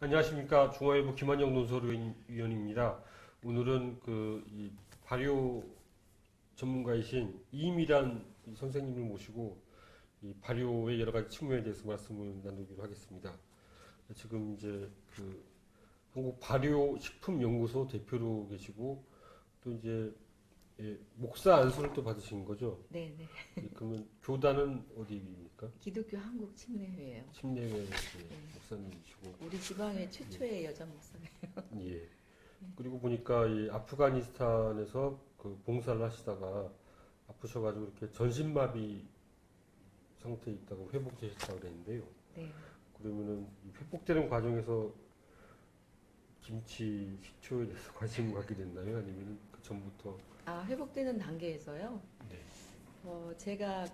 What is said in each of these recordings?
안녕하십니까. 중앙일보 김한영 논설위원입니다. 오늘은 이 발효 전문가이신 이미란 선생님을 모시고 이 발효의 여러 가지 측면에 대해서 말씀을 나누기로 하겠습니다. 지금 이제 한국 발효식품연구소 대표로 계시고 또 이제 목사 안수를 또 받으신 거죠? 네네. 그러면 교단은 어디입니까? 기독교 한국 침례회예요. 침례회 네. 목사님이시고. 우리 지방의 최초의 여자 목사예요. 예. 그리고 보니까 이 아프가니스탄에서 봉사를 하시다가 아프셔가지고 이렇게 전신마비 상태에 있다가 회복되셨다고 그랬는데요. 네. 그러면은 이 회복되는 과정에서 김치, 식초에 대해서 관심을 갖게 됐나요? 아니면 그 전부터? 회복되는 단계에서요. 네. 제가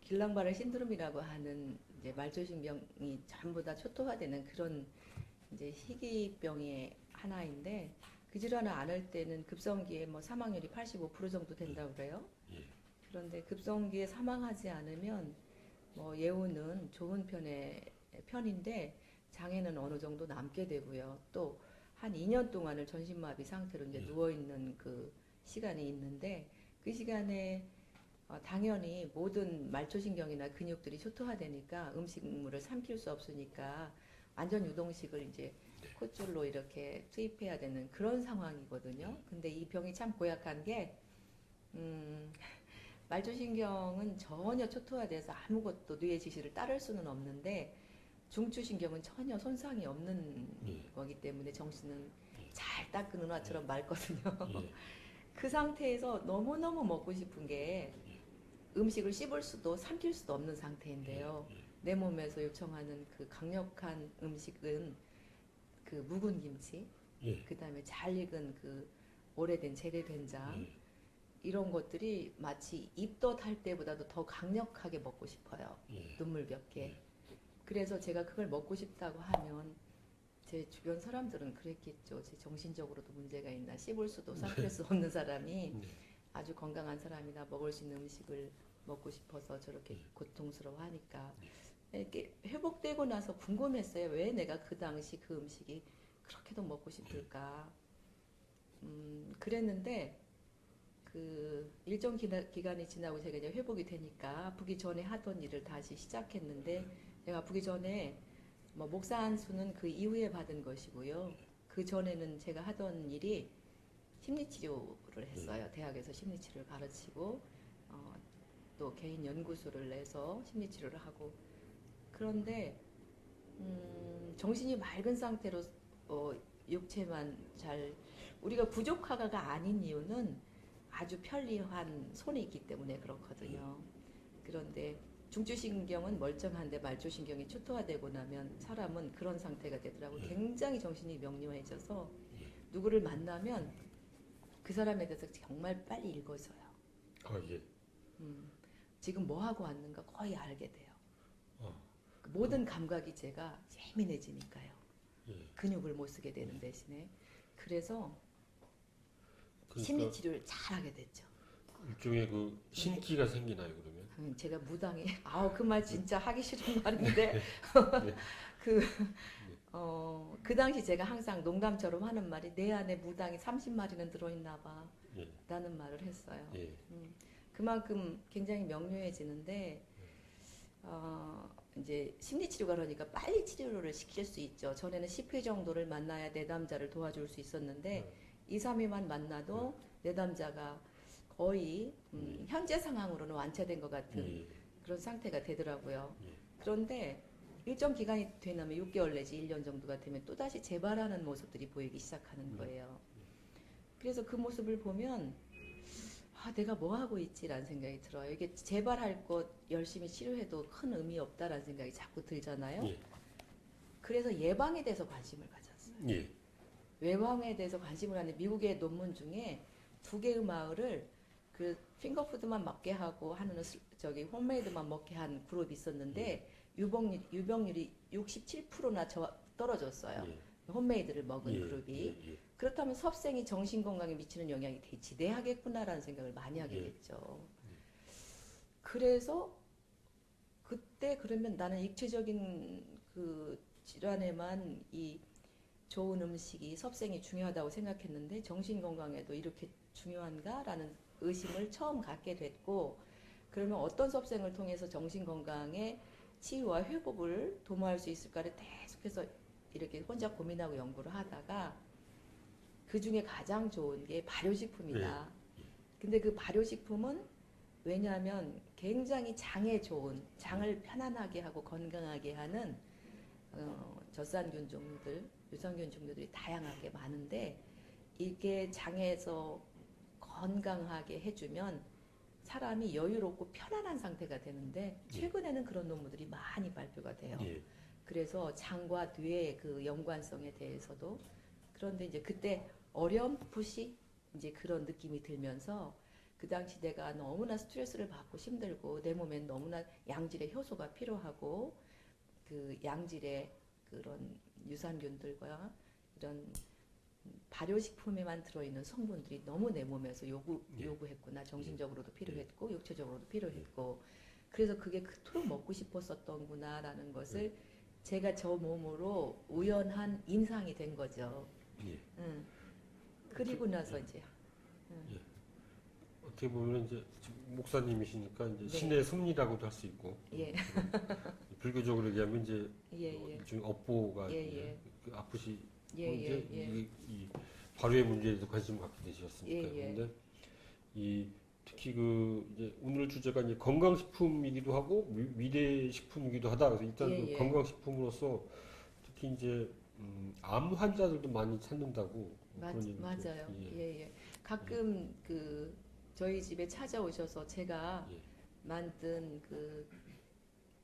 길랑바레 신드롬이라고 하는 이제 말초신경이 전부 다 초토화되는 그런 이제 희귀병의 하나인데 그 질환을 앓을 때는 급성기에 사망률이 85% 정도 된다고 그래요. 예. 그런데 급성기에 사망하지 않으면 예후는 좋은 편인데 장애는 어느 정도 남게 되고요. 또 한 2년 동안을 전신마비 상태로 이제 누워 있는 그 시간이 있는데 그 시간에 당연히 모든 말초신경이나 근육들이 초토화되니까 음식물을 삼킬 수 없으니까 완전 유동식을 이제 콧줄로 이렇게 투입해야 되는 그런 상황이거든요. 근데 이 병이 참 고약한 게 말초신경은 전혀 초토화돼서 아무것도 뇌의 지시를 따를 수는 없는데 중추신경은 전혀 손상이 없는 거기 때문에 정신은 잘 닦은 은화처럼 맑거든요. 그 상태에서 너무너무 먹고 싶은 게 음식을 씹을 수도 삼킬 수도 없는 상태인데요. 내 몸에서 요청하는 그 강력한 음식은 그 묵은 김치, 그 다음에 잘 익은 그 오래된 재래된장, 이런 것들이 마치 입덧 할 때보다도 더 강력하게 먹고 싶어요. 눈물겹게. 그래서 제가 그걸 먹고 싶다고 하면 제 주변 사람들은 그랬겠죠. 제 정신적으로도 문제가 있나. 씹을 수도 삼킬 수 없는 사람이 아주 건강한 사람이나 먹을 수 있는 음식을 먹고 싶어서 저렇게 고통스러워하니까 이렇게 회복되고 나서 궁금했어요. 왜 내가 그 당시 그 음식이 그렇게도 먹고 싶을까. 그랬는데 일정 기간이 지나고 제가 이제 회복이 되니까 아프기 전에 하던 일을 다시 시작했는데 제가 아프기 전에 목사 안수는 그 이후에 받은 것이고요. 그 전에는 제가 하던 일이 심리치료를 했어요. 대학에서 심리치료를 가르치고 또 개인 연구소를 내서 심리치료를 하고 그런데 정신이 맑은 상태로 육체만 잘 우리가 부족하가 아닌 이유는 아주 편리한 손이 있기 때문에 그렇거든요. 그런데 중추신경은 멀쩡한데 말초신경이 초토화되고 나면 사람은 그런 상태가 되더라고요. 굉장히 정신이 명료해져서 누구를 만나면 그 사람에 대해서 정말 빨리 읽어져요. 예. 지금 뭐 하고 왔는가 거의 알게 돼요. 모든 감각이 제가 예민해지니까요. 근육을 못 쓰게 되는 대신에 그래서 그러니까 심리치료를 잘하게 됐죠. 일종의 신기가 생기나요, 그러면? 제가 무당이 그 말 진짜 하기 싫은 말인데 그 당시 제가 항상 농담처럼 하는 말이 내 안에 무당이 30마리는 들어있나 봐 라는 말을 했어요. 그만큼 굉장히 명료해지는데 이제 심리치료가 그러니까 빨리 치료를 시킬 수 있죠. 전에는 10회 정도를 만나야 내담자를 도와줄 수 있었는데 2, 3회만 만나도 내담자가 거의 현재 상황으로는 완화된 것 같은 그런 상태가 되더라고요. 그런데 일정 기간이 되면 6개월 내지 1년 정도가 되면 또다시 재발하는 모습들이 보이기 시작하는 거예요. 그래서 그 모습을 보면 내가 뭐 하고 있지라는 생각이 들어요. 이게 재발할 것 열심히 치료해도 큰 의미 없다라는 생각이 자꾸 들잖아요. 그래서 예방에 대해서 관심을 가졌어요. 예방에 대해서 관심을 하는 미국의 논문 중에 2개의 마을을 그 핑거푸드만 먹게 하고 하는 홈메이드만 먹게 한 그룹이 있었는데 유병률이 67%나 떨어졌어요. 홈메이드를 먹은 그룹이. 그렇다면 섭생이 정신건강에 미치는 영향이 대지대하겠구나라는 생각을 많이 하게 됐죠. 그래서 그때 그러면 나는 육체적인 그 질환에만 이 좋은 음식이 섭생이 중요하다고 생각했는데 정신 건강에도 이렇게 중요한가라는 의심을 처음 갖게 됐고, 그러면 어떤 섭생을 통해서 정신 건강의 치유와 회복을 도모할 수 있을까를 계속해서 이렇게 혼자 고민하고 연구를 하다가 그 중에 가장 좋은 게 발효식품이다. 근데 그 발효식품은 왜냐하면 굉장히 장에 좋은, 장을 편안하게 하고 건강하게 하는 젖산균 종류들, 유산균 종류들이 다양하게 많은데, 이게 장에서 건강하게 해주면 사람이 여유롭고 편안한 상태가 되는데, 최근에는 그런 논문들이 많이 발표가 돼요. 그래서 장과 뇌의 그 연관성에 대해서도. 그런데 이제 그때 어렴풋이 이제 그런 느낌이 들면서, 그 당시 내가 너무나 스트레스를 받고 힘들고 내 몸엔 너무나 양질의 효소가 필요하고 그 양질의 그런 유산균들과 이런 발효식품에만 들어있는 성분들이 너무 내 몸에서 요구했구나. 정신적으로도 필요했고 육체적으로도 필요했고, 그래서 그게 그토록 먹고 싶었었던구나라는 것을 제가 저 몸으로 우연한 인상이 된 거죠. 그리고 나서 이제 어떻게 보면 이제 목사님이시니까 이제 네. 신의 섭리라고도 할 수 있고, 예. 불교적으로 얘기하면 이제 예. 일종의 업보가 예. 그 아프시 예. 이제 이 발효의 문제에도 관심을 갖게 되셨으니까. 예. 그런데 이 특히 그 이제 오늘 주제가 이제 건강식품이기도 하고 위대식품이기도 하다. 그래서 일단 그 건강식품으로서 특히 이제 암 환자들도 많이 찾는다고 그런 얘기도 맞아요. 예. 가끔 그 저희 집에 찾아오셔서 제가 만든 그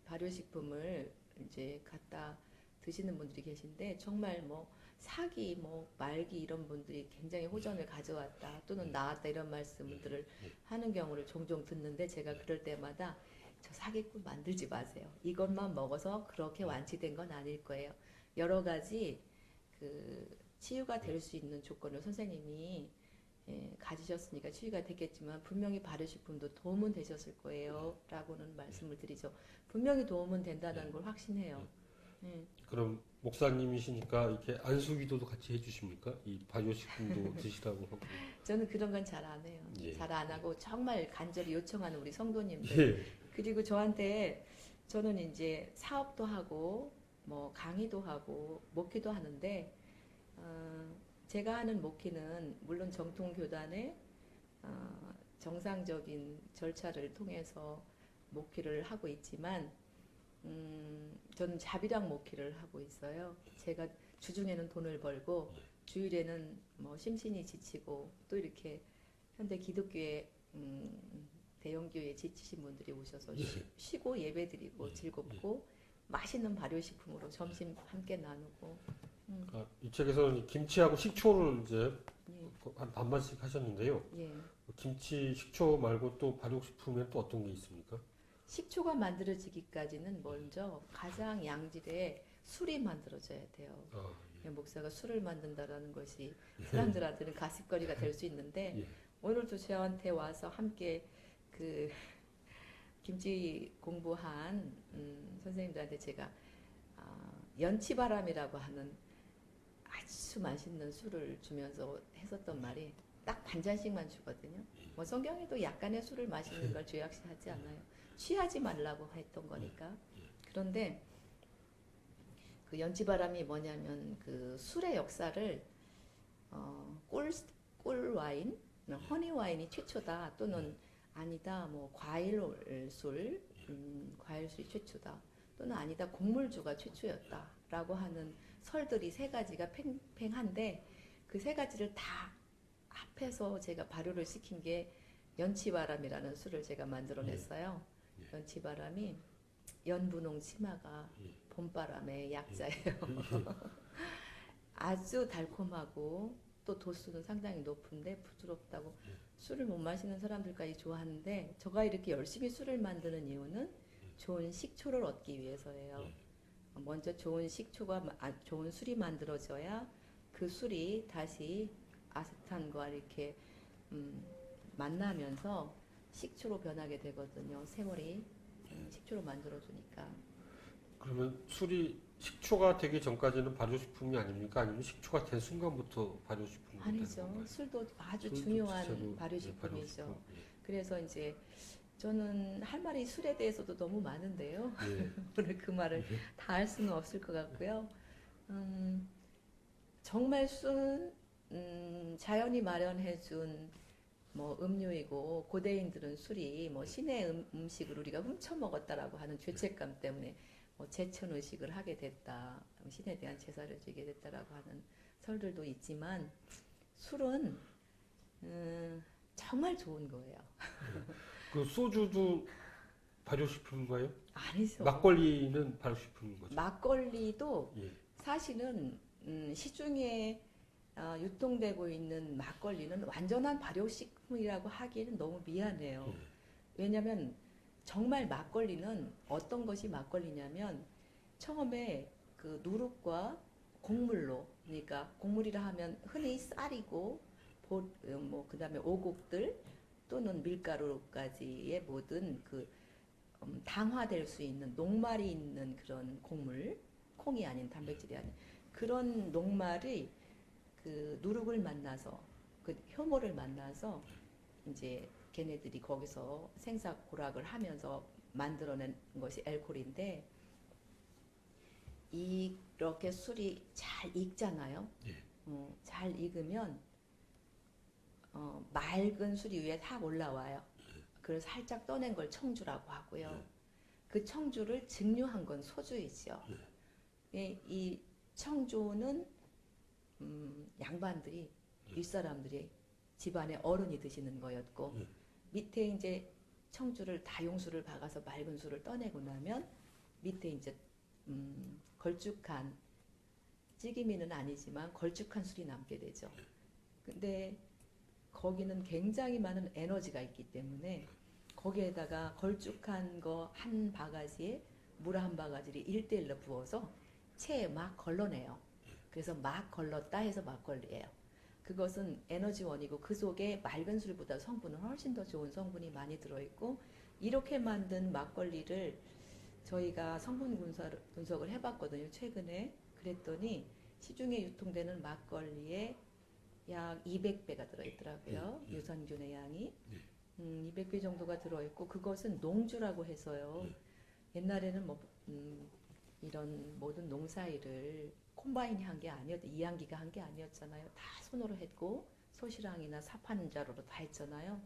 발효식품을 이제 갖다 드시는 분들이 계신데, 정말 뭐 사기, 뭐 말기 이런 분들이 굉장히 호전을 가져왔다 또는 나왔다 이런 말씀들을 하는 경우를 종종 듣는데, 제가 그럴 때마다 저 사기꾼 만들지 마세요. 이것만 먹어서 그렇게 완치된 건 아닐 거예요. 여러 가지 그 치유가 될 수 있는 조건을 선생님이 가지셨으니까 치유가 됐겠지만 분명히 발효식품도 도움은 되셨을 거예요 라고는 말씀을 드리죠. 분명히 도움은 된다는 걸 확신해요. 그럼 목사님이시니까 이렇게 안수기도도 같이 해주십니까? 이 발효식품도 드시라고 하고. 저는 그런 건 잘 안 해요. 잘 안 하고 정말 간절히 요청하는 우리 성도님들. 그리고 저한테, 저는 이제 사업도 하고 뭐 강의도 하고 목회도 하는데, 제가 하는 목회는 물론 정통교단의 정상적인 절차를 통해서 목회를 하고 있지만, 저는 자비랑 목회를 하고 있어요. 제가 주중에는 돈을 벌고 주일에는 뭐 심신이 지치고 또 이렇게 현대 기독교의 대형교회에 지치신 분들이 오셔서 쉬고 예배드리고 즐겁고 맛있는 발효식품으로 점심 함께 나누고. 이 책에서는 김치하고 식초를 이제 한 반반씩 하셨는데요. 김치, 식초 말고 또 발효식품에 또 어떤 게 있습니까? 식초가 만들어지기까지는 먼저 가장 양질의 술이 만들어져야 돼요. 목사가 술을 만든다라는 것이 사람들한테는 가십거리가 될 수 있는데, 오늘도 저한테 와서 함께 그 김치 공부한 선생님들한테 제가 연치바람이라고 하는 아주 맛있는 술을 주면서 했었던 말이, 딱 반 잔씩만 주거든요. 뭐 성경에도 약간의 술을 마시는 걸 죄악시하지 않아요. 취하지 말라고 했던 거니까. 그런데 그 연치바람이 뭐냐면 그 술의 역사를 꿀 와인, 허니 와인이 최초다, 또는 아니다 뭐 과일술, 과일술이 최초다, 또는 아니다 곡물주가 최초였다라고 하는 설들이 세 가지가 팽팽한데, 그 세 가지를 다 합해서 제가 발효를 시킨 게 연치바람이라는 술을 제가 만들어냈어요. 연치바람이 연분홍 치마가 봄바람의 약자예요. 아주 달콤하고 또 도수는 상당히 높은데 부드럽다고 술을 못 마시는 사람들까지 좋아하는데, 제가 이렇게 열심히 술을 만드는 이유는 좋은 식초를 얻기 위해서예요. 먼저 좋은 좋은 술이 만들어져야 그 술이 다시 아세탄과 이렇게 만나면서 식초로 변하게 되거든요. 세월이 식초로 만들어주니까. 그러면 술이 식초가 되기 전까지는 발효식품이 아닙니까? 아니면 식초가 된 순간부터 발효식품이 되는 아니죠. 건가요? 술도 아주 술도 중요한 자체로, 발효식품이죠. 발효식품. 그래서 이제 저는 할 말이 술에 대해서도 너무 많은데요. 예. 오늘 그 말을 예. 다 할 수는 없을 것 같고요. 정말 술은 자연이 마련해준 뭐 음료이고 고대인들은 술이 뭐 신의 음식을 우리가 훔쳐 먹었다라고 하는 죄책감 때문에 뭐 제천 의식을 하게 됐다, 신에 대한 제사를 지게 됐다라고 하는 설들도 있지만 술은 정말 좋은 거예요. 그 소주도 발효식품인가요? 아니죠. 막걸리는 발효식품인 거죠? 막걸리도 예. 사실은 시중에 유통되고 있는 막걸리는 완전한 발효식품이라고 하기에는 너무 미안해요. 예. 왜냐하면 정말 막걸리는 어떤 것이 막걸리냐면 처음에 그 누룩과 곡물로, 그러니까 곡물이라 하면 흔히 쌀이고 뭐 그다음에 오곡들 또는 밀가루까지의 모든 그 당화될 수 있는 녹말이 있는 그런 곡물, 콩이 아닌 단백질이 아닌 그런 녹말이 그 누룩을 만나서 그 효모를 만나서 이제 걔네들이 거기서 생사고락을 하면서 만들어낸 것이 알코올인데, 이렇게 술이 잘 익잖아요. 예. 잘 익으면 맑은 술이 위에 탁 올라와요. 그래서 살짝 떠낸 걸 청주라고 하고요. 그 청주를 증류한 건 소주이죠. 이 청주는 양반들이, 윗사람들이 집안의 어른이 드시는 거였고, 밑에 이제 청주를 다용수를 박아서 맑은 술을 떠내고 나면 밑에 이제 걸쭉한, 찌개미는 아니지만 걸쭉한 술이 남게 되죠. 근데 거기는 굉장히 많은 에너지가 있기 때문에 거기에다가 걸쭉한 거 한 바가지에 물 한 바가지를 1대1로 부어서 체에 막 걸러내요. 그래서 막 걸렀다 해서 막걸리예요. 그것은 에너지원이고 그 속에 맑은 술보다 성분은 훨씬 더 좋은 성분이 많이 들어있고, 이렇게 만든 막걸리를 저희가 성분 분석을 해봤거든요, 최근에. 그랬더니 시중에 유통되는 막걸리에 약 200배가 들어있더라고요. 유산균의 양이 200배 정도가 들어있고, 그것은 농주라고 해서요. 옛날에는 뭐 이런 모든 농사일을 콤바인이 한 게 아니었, 이양기가 한 게 아니었잖아요. 다 손으로 했고 소시랑이나 사판자루로 다 했잖아요.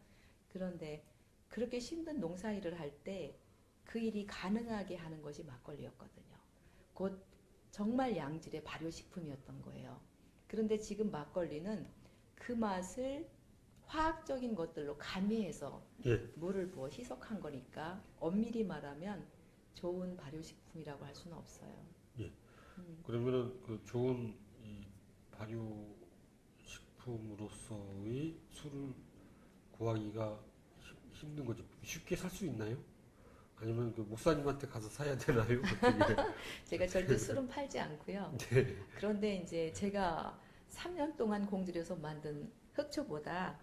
그런데 그렇게 힘든 농사일을 할 때 그 일이 가능하게 하는 것이 막걸리였거든요. 곧 정말 양질의 발효식품이었던 거예요. 그런데 지금 막걸리는 그 맛을 화학적인 것들로 가미해서 예. 물을 부어 희석한 거니까 엄밀히 말하면 좋은 발효식품이라고 할 수는 없어요. 예. 그러면은 그 좋은 이 발효식품으로서의 술을 구하기가 힘든 거죠. 쉽게 살 수 있나요? 아니면 그 목사님한테 가서 사야 되나요? 제가 절대 술은 팔지 않고요. 네. 그런데 이제 제가 3년 동안 공들여서 만든 흑초보다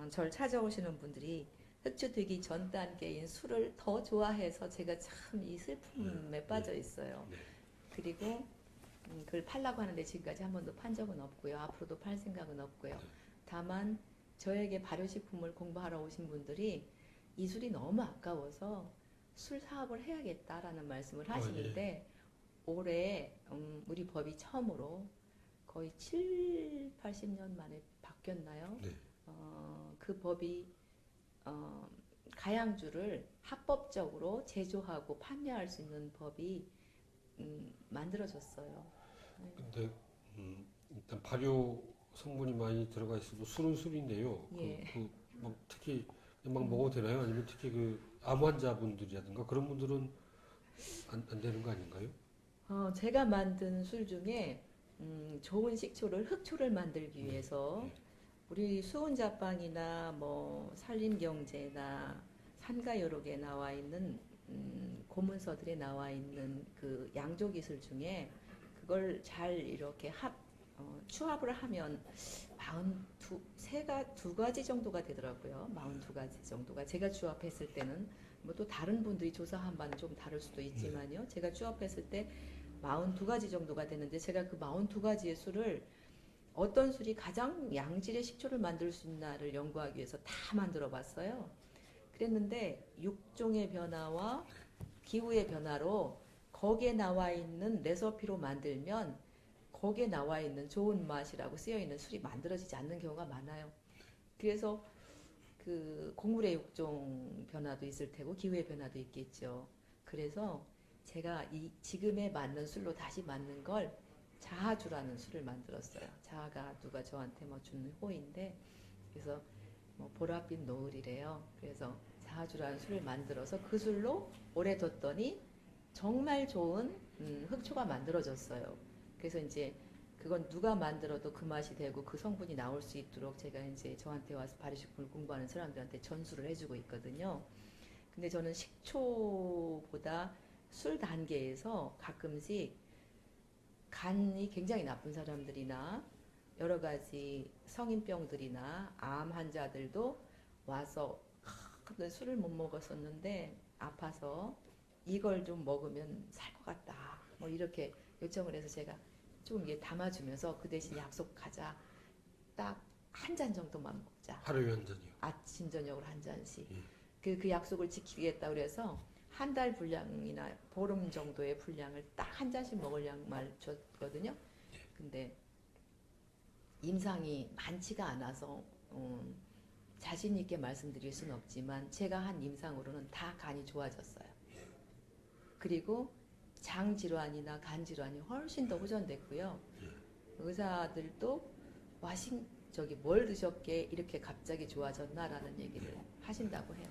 절 찾아오시는 분들이 흑초 되기 전 단계인 술을 더 좋아해서 제가 참 이 슬픔에 빠져 있어요. 네. 그리고 그걸 팔라고 하는데 지금까지 한 번도 판 적은 없고요. 앞으로도 팔 생각은 없고요. 다만 저에게 발효식품을 공부하러 오신 분들이 이 술이 너무 아까워서 술 사업을 해야겠다라는 말씀을 하시는데, 올해 우리 법이 처음으로 거의 7, 80년 만에 바뀌었나요? 네. 그 법이 가양주를 합법적으로 제조하고 판매할 수 있는 법이 만들어졌어요. 네. 근데 일단 발효 성분이 많이 들어가 있어도 술은 술인데요. 예. 막 특히 막 먹어도 되나요? 아니면 특히 그 암 환자분들이라든가 그런 분들은 안 되는 거 아닌가요? 제가 만든 술 중에 좋은 식초를, 흑초를 만들기 위해서 우리 수은자빵이나 뭐 산림경제나 산가요록에 나와 있는 고문서들에 나와 있는 그 양조기술 중에 그걸 잘 이렇게 추합을 하면 42가지 정도가 되더라고요. 42가지 정도가. 제가 추합했을 때는 뭐 또 다른 분들이 조사한 바는 좀 다를 수도 있지만요. 제가 추합했을 때 42가지 정도가 되는데 제가 그 42가지의 술을 어떤 술이 가장 양질의 식초를 만들 수 있나를 연구하기 위해서 다 만들어 봤어요. 그랬는데 육종의 변화와 기후의 변화로 거기에 나와 있는 레시피로 만들면 거기에 나와 있는 좋은 맛이라고 쓰여 있는 술이 만들어지지 않는 경우가 많아요. 그래서 그 곡물의 육종 변화도 있을 테고 기후의 변화도 있겠죠. 그래서 제가 이 지금에 맞는 술로 다시 맞는 걸 자아주라는 술을 만들었어요. 자아가 누가 저한테 뭐 주는 호인데 그래서 뭐 보랏빛 노을이래요. 그래서 자아주라는 술을 만들어서 그 술로 오래 뒀더니 정말 좋은 흑초가 만들어졌어요. 그래서 이제 그건 누가 만들어도 그 맛이 되고 그 성분이 나올 수 있도록 제가 이제 저한테 와서 발효식품을 공부하는 사람들한테 전수를 해주고 있거든요. 근데 저는 식초보다 술 단계에서 가끔씩 간이 굉장히 나쁜 사람들이나 여러 가지 성인병들이나 암 환자들도 와서 근데 술을 못 먹었었는데 아파서 이걸 좀 먹으면 살 것 같다. 뭐 이렇게 요청을 해서 제가 좀 이게 담아주면서 그 대신 약속하자. 딱 한 잔 정도만 먹자. 하루에 한 잔이요. 아침 저녁으로 한 잔씩. 예. 그 약속을 지키겠다 그래서 한 달 분량이나 보름 정도의 분량을 딱 한 잔씩 먹을 양말 줬거든요. 근데 임상이 많지가 않아서 자신 있게 말씀드릴 수는 없지만 제가 한 임상으로는 다 간이 좋아졌어요. 그리고 장 질환이나 간 질환이 훨씬 더 호전됐고요. 의사들도 저기 뭘 드셨기에 이렇게 갑자기 좋아졌나라는 얘기를 하신다고 해요.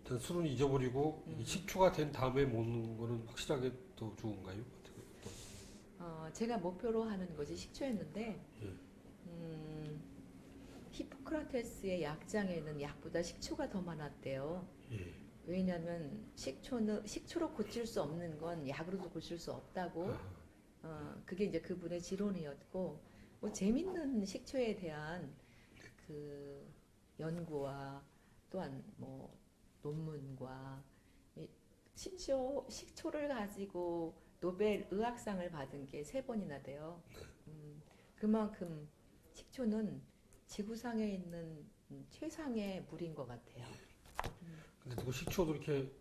일단 술은 잊어버리고 이 식초가 된 다음에 먹는 거는 확실하게 더 좋은가요? 제가 목표로 하는 것이 식초였는데 예. 히포크라테스의 약장에는 약보다 식초가 더 많았대요. 예. 왜냐하면 식초로 고칠 수 없는 건 약으로도 고칠 수 없다고. 그게 이제 그분의 지론이었고, 뭐 재밌는 식초에 대한 그 연구와 또한 뭐 논문과 심지어 식초를 가지고 노벨 의학상을 받은 게 3번이나 돼요. 그만큼 식초는 지구상에 있는 최상의 물인 것 같아요. 근데 그 식초도 이렇게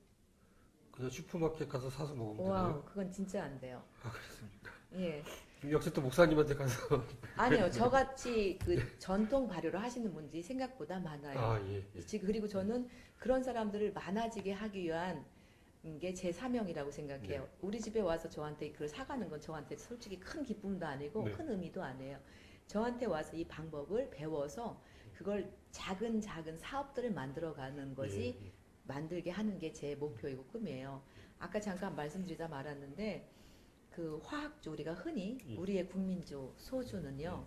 그냥 슈퍼마켓 가서 사서 먹으면 와, 되나요? 그건 진짜 안 돼요. 아, 그렇습니까? 예. 역시 또 목사님한테 가서 아니요, 저같이 그 전통 발효를 하시는 분들이 생각보다 많아요. 아, 예. 그리고 저는 그런 사람들을 많아지게 하기 위한 게 제 사명이라고 생각해요. 네. 우리 집에 와서 저한테 그걸 사가는 건 저한테 솔직히 큰 기쁨도 아니고 네. 큰 의미도 아니에요. 저한테 와서 이 방법을 배워서 그걸 작은 사업들을 만들어가는 것이 예. 만들게 하는 게 제 목표이고 꿈이에요. 아까 잠깐 말씀드리다 말았는데 그 화학주 우리가 흔히 우리의 국민주 소주는요.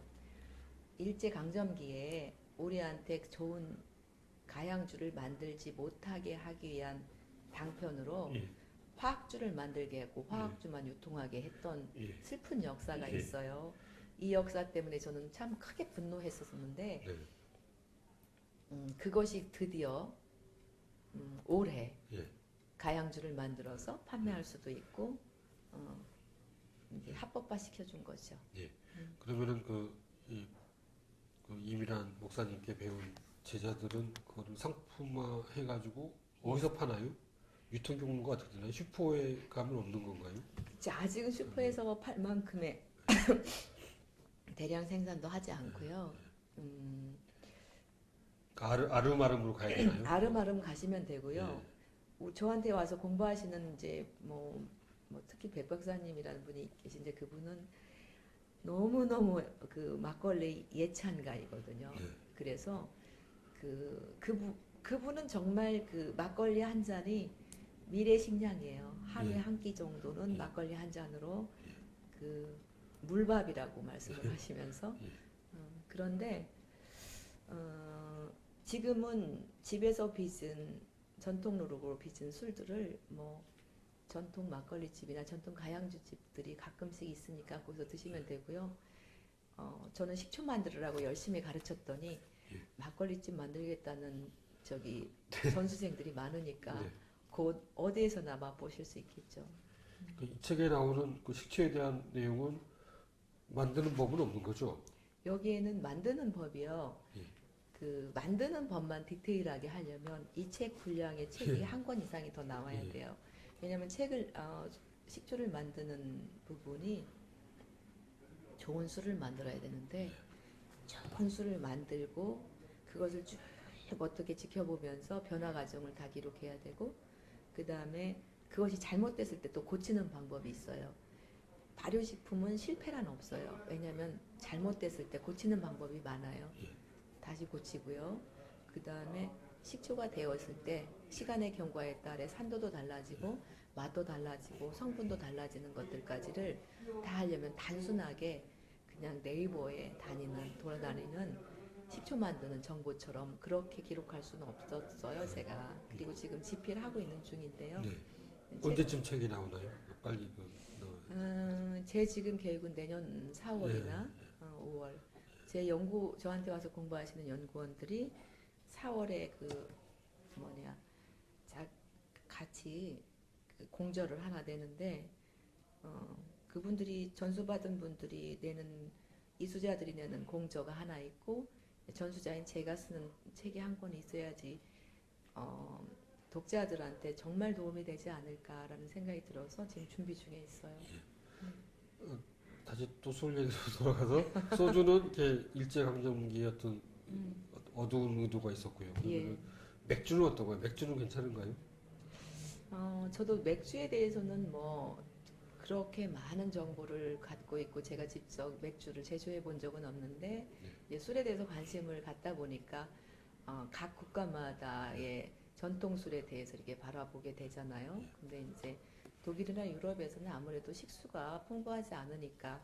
일제 강점기에 우리한테 좋은 가양주를 만들지 못하게 하기 위한 방편으로 예. 화학주를 만들게 했고 화학주만 유통하게 했던 예. 슬픈 역사가 예. 있어요. 이 역사 때문에 저는 참 크게 분노했었는데 네. 그것이 드디어 올해 예. 가양주를 만들어서 판매할 수도 있고 이제 합법화 시켜준 거죠. 예. 그러면은 이미란 목사님께 배운 제자들은 그거를 상품화 해가지고 어디서 파나요? 유통 경로가 어떻게 되나요? 슈퍼에 가면 없는 건가요? 아직은 슈퍼에서 팔 만큼의 대량 생산도 하지 않고요. 아름아름으로 가야 되나요? 아름아름 가시면 되고요. 저한테 와서 공부하시는 이제 뭐 특히 백 박사님이라는 분이 계신데 그분은 너무너무 그 막걸리 예찬가이거든요. 그래서 그분은 정말 그 막걸리 한 잔이 미래 식량이에요. 하루에 한 끼 정도는 막걸리 한 잔으로 그 물밥이라고 말씀을 하시면서 그런데 지금은 집에서 빚은 전통 노릇으로 빚은 술들을 뭐 전통 막걸리집이나 전통 가양주집들이 가끔씩 있으니까 거기서 드시면 되고요. 저는 식초 만들으라고 열심히 가르쳤더니 막걸리집 만들겠다는 저기 전수생들이 많으니까 곧 어디에서나 맛보실 수 있겠죠. 이 책에 나오는 그 식초에 대한 내용은 만드는 법은 없는 거죠? 여기에는 만드는 법이요. 예. 그 만드는 법만 디테일하게 하려면 이 책 분량의 책이 한 권 이상이 더 나와야 예. 돼요. 왜냐하면 식초를 만드는 부분이 좋은 술을 만들어야 되는데 좋은 술을 만들고 그것을 쭉 어떻게 지켜보면서 변화 과정을 다 기록해야 되고 그 다음에 그것이 잘못됐을 때 또 고치는 방법이 있어요. 발효식품은 실패란 없어요. 왜냐하면 잘못됐을 때 고치는 방법이 많아요. 다시 고치고요. 그 다음에 식초가 되었을 때 시간의 경과에 따라 산도도 달라지고 맛도 달라지고 성분도 달라지는 것들까지를 다 하려면 단순하게 그냥 네이버에 돌아다니는 식초 만드는 정보처럼 그렇게 기록할 수는 없었어요, 제가. 그리고 지금 집필 하고 있는 중인데요. 네. 언제쯤 책이 나오나요? 빨리 제 지금 계획은 내년 4월이나 5월. 저한테 와서 공부하시는 연구원들이 4월에 같이 그 공저를 하나 내는데, 그분들이 전수받은 분들이 내는, 이수자들이 내는 공저가 하나 있고, 전수자인 제가 쓰는 책이 한 권 있어야지, 독자들한테 정말 도움이 되지 않을까라는 생각이 들어서 지금 준비 중에 있어요. 다시 또 술 얘기로 돌아가서 소주는 이렇게 일제강점기 어떤 어두운 의도가 있었고요. 예. 맥주는 어떤가요? 맥주는 괜찮은가요? 저도 맥주에 대해서는 뭐 그렇게 많은 정보를 갖고 있고 제가 직접 맥주를 제조해 본 적은 없는데 이제 술에 대해서 관심을 갖다 보니까 각 국가마다의 전통 술에 대해서 이렇게 바라보게 되잖아요. 근데 이제 독일이나 유럽에서는 아무래도 식수가 풍부하지 않으니까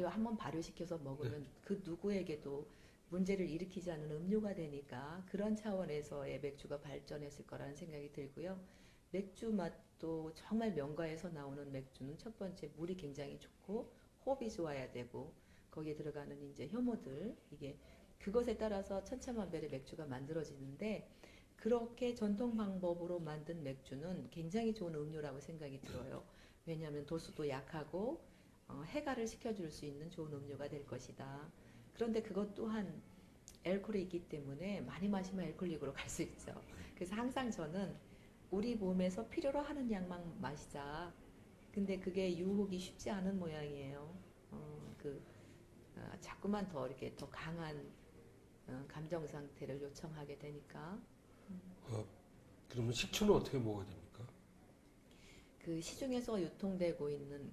한번 발효시켜서 먹으면 그 누구에게도 문제를 일으키지 않는 음료가 되니까 그런 차원에서의 맥주가 발전했을 거라는 생각이 들고요. 맥주 맛도 정말 명가에서 나오는 맥주는 첫 번째 물이 굉장히 좋고 호흡이 좋아야 되고 거기에 들어가는 이제 효모들 이게 그것에 따라서 천차만별의 맥주가 만들어지는데 그렇게 전통 방법으로 만든 맥주는 굉장히 좋은 음료라고 생각이 들어요. 왜냐하면 도수도 약하고 해가를 시켜줄 수 있는 좋은 음료가 될 것이다. 그런데 그것 또한 알코올이 있기 때문에 많이 마시면 알코올릭으로 갈 수 있죠. 그래서 항상 저는 우리 몸에서 필요로 하는 양만 마시자. 근데 그게 유혹이 쉽지 않은 모양이에요. 자꾸만 더 이렇게 더 강한 감정 상태를 요청하게 되니까. 그러면 식초는 어떻게 먹어야 됩니까? 그 시중에서 유통되고 있는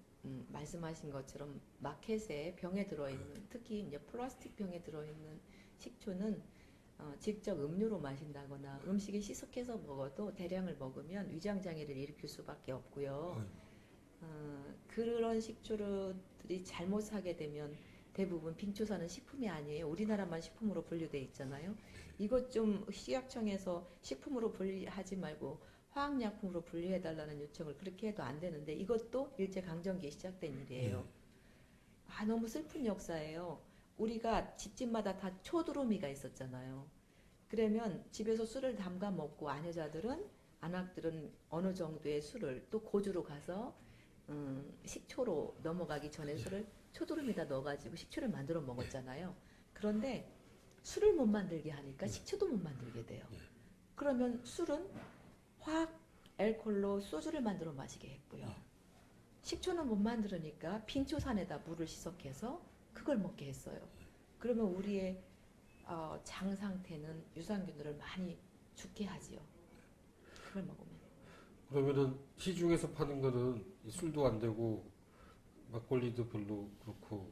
말씀하신 것처럼 마켓에 병에 들어있는 특히 이제 플라스틱 병에 들어있는 식초는 직접 음료로 마신다거나 음식이 시석해서 먹어도 대량을 먹으면 위장 장애를 일으킬 수밖에 없고요. 그런 식초들이 잘못 사게 되면 대부분 빙초사는 식품이 아니에요. 우리나라만 식품으로 분류돼 있잖아요. 이것 좀 식약청에서 식품으로 분류하지 말고 화학약품으로 분류해달라는 요청을 그렇게 해도 안 되는데 이것도 일제강점기에 시작된 일이에요. 너무 슬픈 역사예요. 우리가 집집마다 다 초두루미가 있었잖아요. 그러면 집에서 술을 담가 먹고 안악들은 어느 정도의 술을 또 고주로 가서 식초로 넘어가기 전에 술을 초두루미다 넣어가지고 식초를 만들어 먹었잖아요. 그런데 술을 못 만들게 하니까 식초도 못 만들게 돼요. 그러면 술은 화학 알코올로 소주를 만들어 마시게 했고요. 식초는 못 만들으니까 빙초산에다 물을 시석해서 그걸 먹게 했어요. 그러면 우리의 장 상태는 유산균들을 많이 죽게 하지요. 그걸 먹으면. 그러면은 시중에서 파는 거는 술도 안 되고 막걸리도 별로 그렇고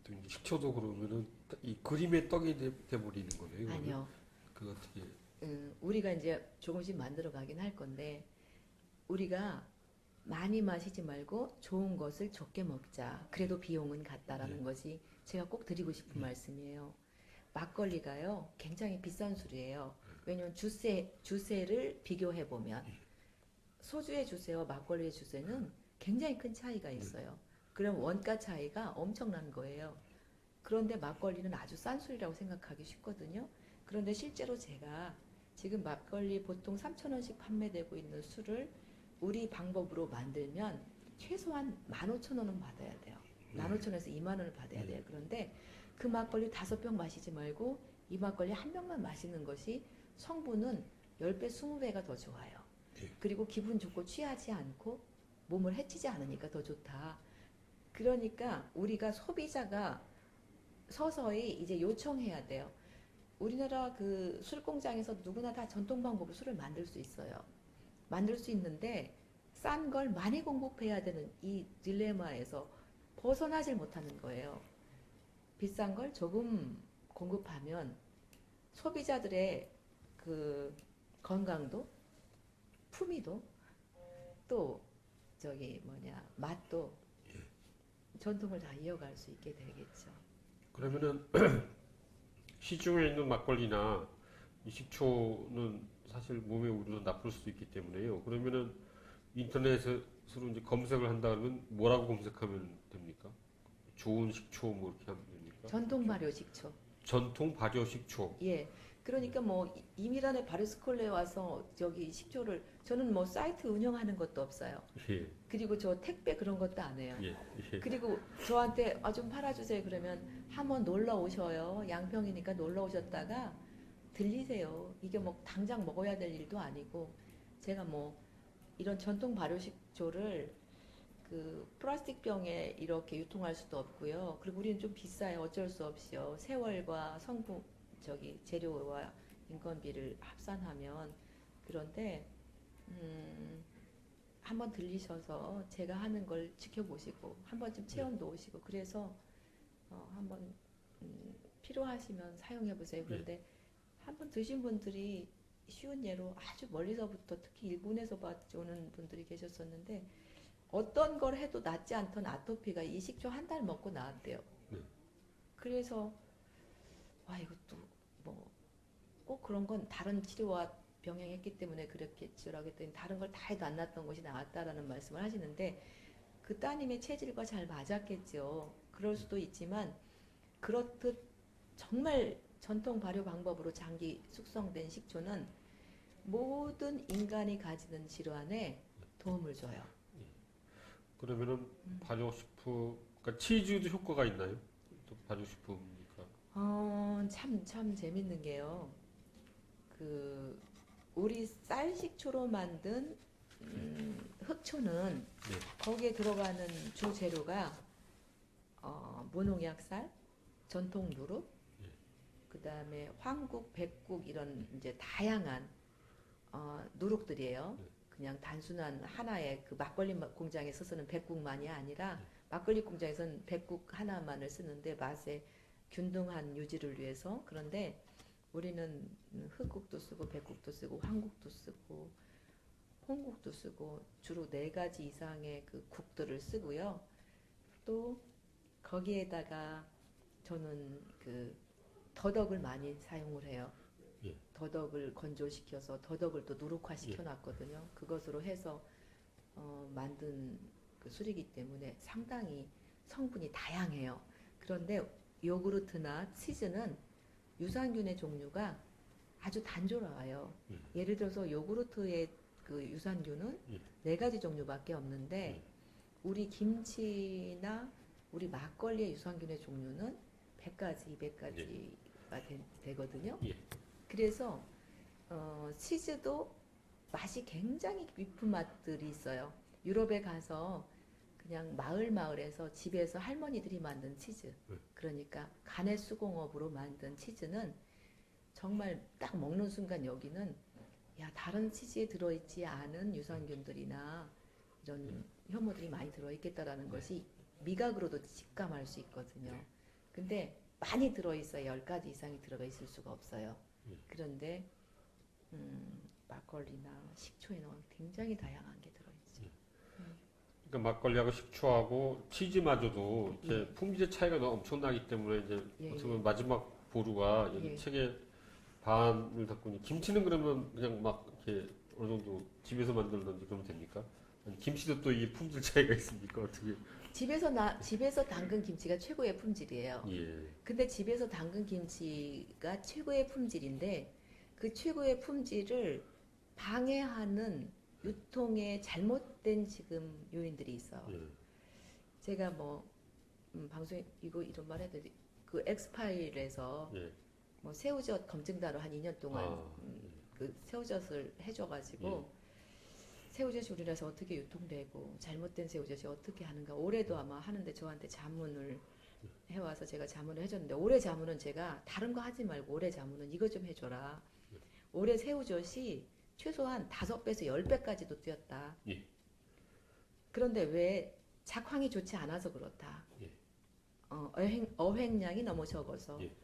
또 이제 식초도 그러면은 이 그림의 떡이 돼버리는 거네요. 그러면? 아니요. 그 어떻게? 우리가 이제 조금씩 만들어 가긴 할 건데 우리가 많이 마시지 말고 좋은 것을 적게 먹자. 그래도 비용은 같다라는 것이 제가 꼭 드리고 싶은 말씀이에요. 막걸리가요 굉장히 비싼 술이에요. 왜냐면 주세를 비교해 보면 소주의 주세와 막걸리의 주세는 굉장히 큰 차이가 있어요. 그럼 원가 차이가 엄청난 거예요. 그런데 막걸리는 아주 싼 술이라고 생각하기 쉽거든요. 그런데 실제로 제가 지금 막걸리 보통 3,000원씩 판매되고 있는 술을 우리 방법으로 만들면 최소한 15,000원은 받아야 돼요. 15,000원에서 2만 원을 받아야 돼요. 그런데 그 막걸리 5병 마시지 말고 이 막걸리 한 병만 마시는 것이 성분은 10배, 20배가 더 좋아요. 그리고 기분 좋고 취하지 않고 몸을 해치지 않으니까 더 좋다. 그러니까 우리가 소비자가 서서히 이제 요청해야 돼요. 우리나라 그 술 공장에서 누구나 다 전통 방법으로 술을 만들 수 있어요. 만들 수 있는데 싼 걸 많이 공급해야 되는 이 딜레마에서 벗어나질 못하는 거예요. 비싼 걸 조금 공급하면 소비자들의 그 건강도, 품위도, 또 저기 맛도 전통을 다 이어갈 수 있게 되겠죠. 그러면은 시중에 있는 막걸리나 이 식초는 사실 몸에 오히려 나쁠 수도 있기 때문에요. 그러면은 인터넷으로 이제 검색을 한다면 뭐라고 검색하면 됩니까? 좋은 식초 뭐 이렇게 하면 됩니까? 전통 발효 식초. 전통 발효 식초. 예. 그러니까 뭐 이미란의 바르스콜레에 와서 저기 식초를 저는 뭐 사이트 운영하는 것도 없어요. 예, 그리고 저 택배 그런 것도 안 해요. 예, 예. 그리고 저한테 좀 팔아주세요 그러면 한번 놀러 오셔요. 양평이니까 놀러 오셨다가 들리세요. 이게 뭐 당장 먹어야 될 일도 아니고 제가 뭐 이런 전통 발효식초를 그 플라스틱 병에 이렇게 유통할 수도 없고요. 그리고 우리는 좀 비싸요. 어쩔 수 없이요. 세월과 성분 저기 재료와 인건비를 합산하면 그런데 한번 들리셔서 제가 하는 걸 지켜보시고 한 번쯤 체험도 오시고 그래서 한번 필요하시면 사용해 보세요. 그런데 한번 드신 분들이 쉬운 예로 아주 멀리서부터 특히 일본에서 오는 분들이 계셨었는데 어떤 걸 해도 낫지 않던 아토피가 이 식초 한 달 먹고 나았대요. 그래서 와 이것도 뭐 꼭 그런 건 다른 치료와 병행했기 때문에 그렇겠지라고 했더니 다른 걸 다 해도 안 났던 것이 나았다라는 말씀을 하시는데 그 따님의 체질과 잘 맞았겠죠. 그럴 수도 있지만 그렇듯 정말 전통 발효 방법으로 장기 숙성된 식초는 모든 인간이 가지는 질환에 도움을 줘요. 그러면은 발효식품, 그러니까 치즈도 효과가 있나요? 또 발효식품이니까. 참 재밌는 게요. 그 우리 쌀 식초로 만든 흑초는 거기에 들어가는 주 재료가 무농약 쌀, 전통 누룩, 그 다음에 황국, 백국 이런 이제 다양한 누룩들이에요. 그냥 단순한 하나의 그 막걸리 공장에서 쓰는 백국만이 아니라 막걸리 공장에서는 백국 하나만을 쓰는데 맛의 균등한 유지를 위해서. 그런데 우리는 흑국도 쓰고 백국도 쓰고 황국도 쓰고 홍국도 쓰고 주로 4가지 이상의 그 국들을 쓰고요. 또 거기에다가 저는 그 더덕을 많이 사용을 해요. 더덕을 건조시켜서 더덕을 또 누룩화 시켜놨거든요. 그것으로 해서 만든 그 술이기 때문에 상당히 성분이 다양해요. 그런데 요구르트나 치즈는 유산균의 종류가 아주 단조로워요. 예를 들어서 요구르트의 그 유산균은 4가지 종류밖에 없는데 우리 김치나 우리 막걸리의 유산균의 종류는 100가지, 200가지가 되거든요. 그래서 치즈도 맛이 굉장히 깊은 맛들이 있어요. 유럽에 가서 그냥 마을에서 집에서 할머니들이 만든 치즈, 그러니까 간의 수공업으로 만든 치즈는 정말 딱 먹는 순간 여기는 야 다른 치즈에 들어있지 않은 유산균들이나 이런 효모들이 많이 들어있겠다라는 것이 미각으로도 직감할 수 있거든요. 근데 많이 들어있어야 10가지 이상이 들어가 있을 수가 없어요. 그런데 막걸리나 식초에는 굉장히 다양한 게 들어있죠. 그러니까 막걸리하고 식초하고 치즈마저도 이제 품질의 차이가 너무 엄청나기 때문에 이제 어떻게 보면 마지막 보루가 여기 책의 반을 닫고 있는 김치는 그러면 그냥 막 이렇게 어느 정도 집에서 만들던지 그러면 됩니까? 아니, 김치도 또 이 품질 차이가 있습니까? 어떻게? 집에서 담근 김치가 최고의 품질이에요. 근데 집에서 담근 김치가 최고의 품질인데 그 최고의 품질을 방해하는 유통에 잘못된 지금 요인들이 있어. 예. 제가 뭐 방송에 이거 이런 말 해도 돼. 그 엑스파일에서 예. 뭐 새우젓 검증단으로 한 2년 동안 아, 그 새우젓을 해줘가지고 새우젓이 우리나라에서 어떻게 유통되고 잘못된 새우젓이 어떻게 하는가 올해도 아마 하는데 저한테 자문을 해와서 제가 자문을 해줬는데 올해 자문은 제가 다른 거 하지 말고 올해 자문은 이거 좀 해줘라. 올해 새우젓이 최소한 5배에서 10배까지도 뛰었다. 예. 그런데 왜 작황이 좋지 않아서 그렇다. 예. 어획량이 너무 적어서 예.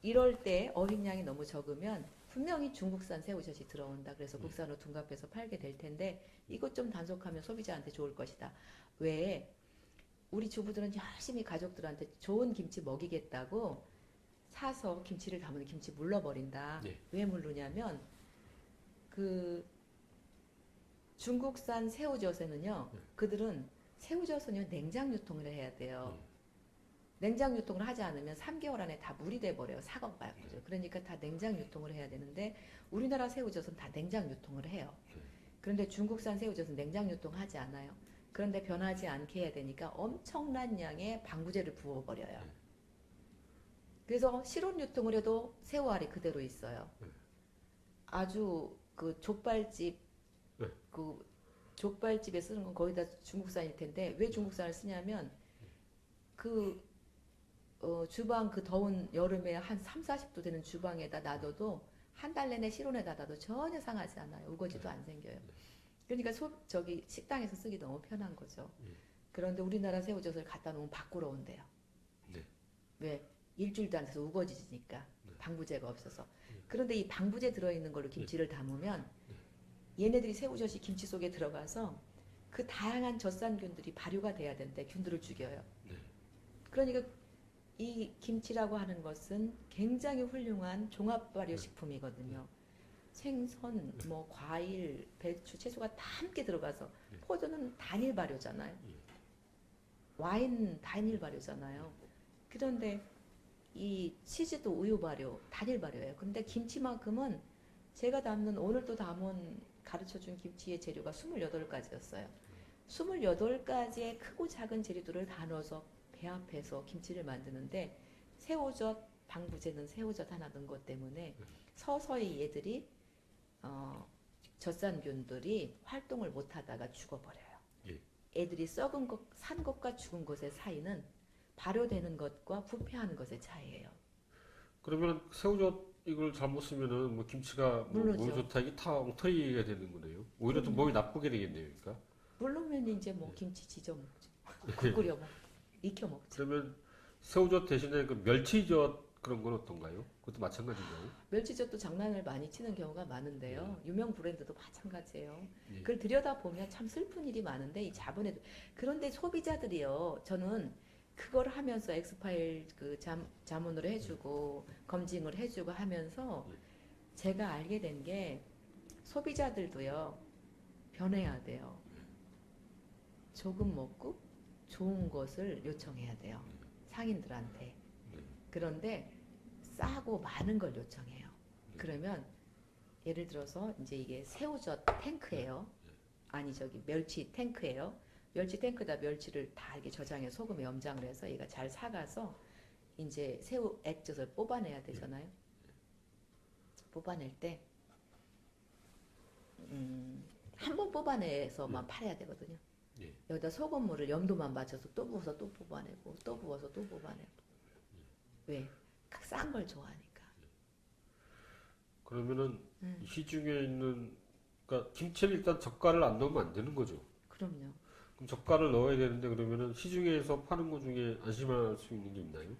이럴 때 어획량이 너무 적으면 분명히 중국산 새우젓이 들어온다. 그래서 국산으로 둔갑해서 팔게 될 텐데 이것 좀 단속하면 소비자한테 좋을 것이다. 왜 우리 주부들은 열심히 가족들한테 좋은 김치 먹이겠다고 사서 김치를 담으면 김치 물러버린다. 네. 왜 물르냐면 그 중국산 새우젓에는요. 그들은 새우젓은요 냉장 유통을 해야 돼요. 냉장 유통을 하지 않으면 3개월 안에 다 물이 돼 버려요. 사각 말고죠. 그러니까 다 냉장 유통을 해야 되는데 우리나라 새우젓은 다 냉장 유통을 해요. 그런데 중국산 새우젓은 냉장 유통하지 않아요. 그런데 변하지 않게 해야 되니까 엄청난 양의 방부제를 부어버려요. 그래서 실온 유통을 해도 새우알이 그대로 있어요. 아주 그 족발집 그 족발집에 쓰는 건 거의 다 중국산일 텐데 왜 중국산을 쓰냐면 그 주방 그 더운 여름에 한 3, 40도 되는 주방에다 놔둬도 한 달 내내 실온에다 놔도 전혀 상하지 않아요. 우거지도 안 생겨요. 그러니까 저기 식당에서 쓰기 너무 편한 거죠. 그런데 우리나라 새우젓을 갖다 놓으면 밖으로 온대요. 네. 왜? 일주일도 안 돼서 우거지니까 방부제가 없어서. 그런데 이 방부제 들어있는 걸로 김치를 담으면 얘네들이 새우젓이 김치 속에 들어가서 그 다양한 젖산균들이 발효가 돼야 되는데 균들을 죽여요. 그러니까 이 김치라고 하는 것은 굉장히 훌륭한 종합 발효 식품이거든요. 생선, 뭐 과일, 배추, 채소가 다 함께 들어가서 포도는 단일 발효잖아요. 와인 단일 발효잖아요. 그런데 이 치즈도 우유 발효, 단일 발효예요. 그런데 김치만큼은 제가 담는 오늘도 담은 가르쳐준 김치의 재료가 28가지였어요. 28가지의 크고 작은 재료들을 다 넣어서 배합해서 김치를 만드는데 새우젓 방부제는 새우젓 하나 넣은 것 때문에 서서히 얘들이 젖산균들이 활동을 못하다가 죽어버려요. 애들이 썩은 것, 산 것과 죽은 것의 사이는 발효되는 것과 부패하는 것의 차이예요. 그러면 새우젓 이걸 잘못 쓰면은 뭐 김치가 뭐 물르죠. 몸에 좋다 이게 다 엉터리가 되는 거네요. 오히려 더 몸이 나쁘게 되겠네요, 그러니까. 물르면 이제 뭐 김치 지져 먹죠. 국 끓여 먹고 익혀 먹죠. 그러면 새우젓 대신에 그 멸치젓 그런 건 어떤가요? 그것도 마찬가지인가요? 멸치젓도 장난을 많이 치는 경우가 많은데요. 유명 브랜드도 마찬가지예요. 예. 그걸 들여다보면 참 슬픈 일이 많은데 이 자본에도 그런데 소비자들이요. 저는 그걸 하면서 엑스파일 그 자문을 해주고 검증을 해주고 하면서 제가 알게 된 게 소비자들도요. 변해야 돼요. 조금 먹고 좋은 것을 요청해야 돼요. 상인들한테. 그런데 싸고 많은 걸 요청해요. 그러면 예를 들어서 이제 이게 새우젓 탱크예요. 아니 저기 멸치 탱크예요. 멸치 탱크에다 멸치를 다 이렇게 저장해 소금에 염장을 해서 얘가 잘 삭아서 이제 새우 액젓을 뽑아내야 되잖아요. 뽑아낼 때 한 번 뽑아내서만 팔아야 되거든요. 여기다 소금물을 염도만 맞춰서 또 부어서 또 뽑아내고 또 부어서 또 뽑아내고. 왜? 싼 걸 좋아하니까. 그러면은 이 시중에 있는 그러니까 김치를 일단 젓갈을 안 넣으면 안 되는 거죠. 그럼요. 그럼 젓갈을 넣어야 되는데 그러면은 시중에서 파는 것 중에 안심할 수 있는 게 있나요?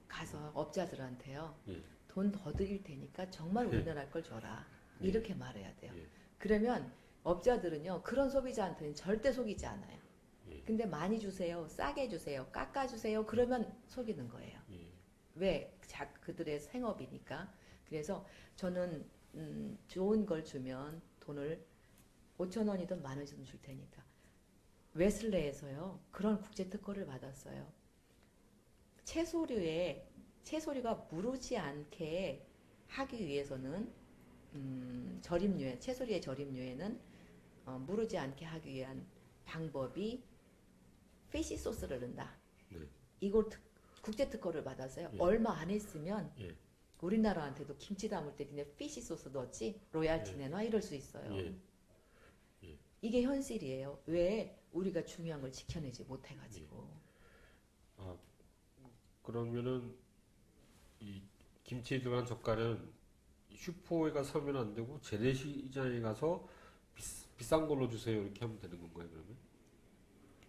가서 업자들한테요. 예. 돈 더 드릴 테니까 정말 우리나라 걸 줘라. 이렇게 말해야 돼요. 예. 그러면 업자들은요. 그런 소비자한테는 절대 속이지 않아요. 예. 근데 많이 주세요. 싸게 주세요. 깎아주세요. 그러면 속이는 거예요. 예. 왜? 그들의 생업이니까. 그래서 저는 좋은 걸 주면 돈을 5,000원이든 10,000원이든 줄 테니까. 웨슬레에서요. 그런 국제 특허를 받았어요. 채소류가 무르지 않게 하기 위해서는 저림류에 채소류의 저림류에는 무르지 않게 하기 위한 방법이 피시 소스를 넣는다. 네. 이걸 국제 특허를 받았어요. 예. 얼마 안 했으면 예. 우리나라한테도 김치 담을 때 그냥 피시 소스 넣었지 로얄티 예. 내놔 이럴 수 있어요. 예. 예. 이게 현실이에요. 왜 우리가 중요한 걸 지켜내지 못해가지고. 아, 그러면은 이 김치에 들어간 젓갈은 슈퍼에 가서 사면 안 되고 재래시장에 가서 비싼 걸로 주세요 이렇게 하면 되는 건가요 그러면?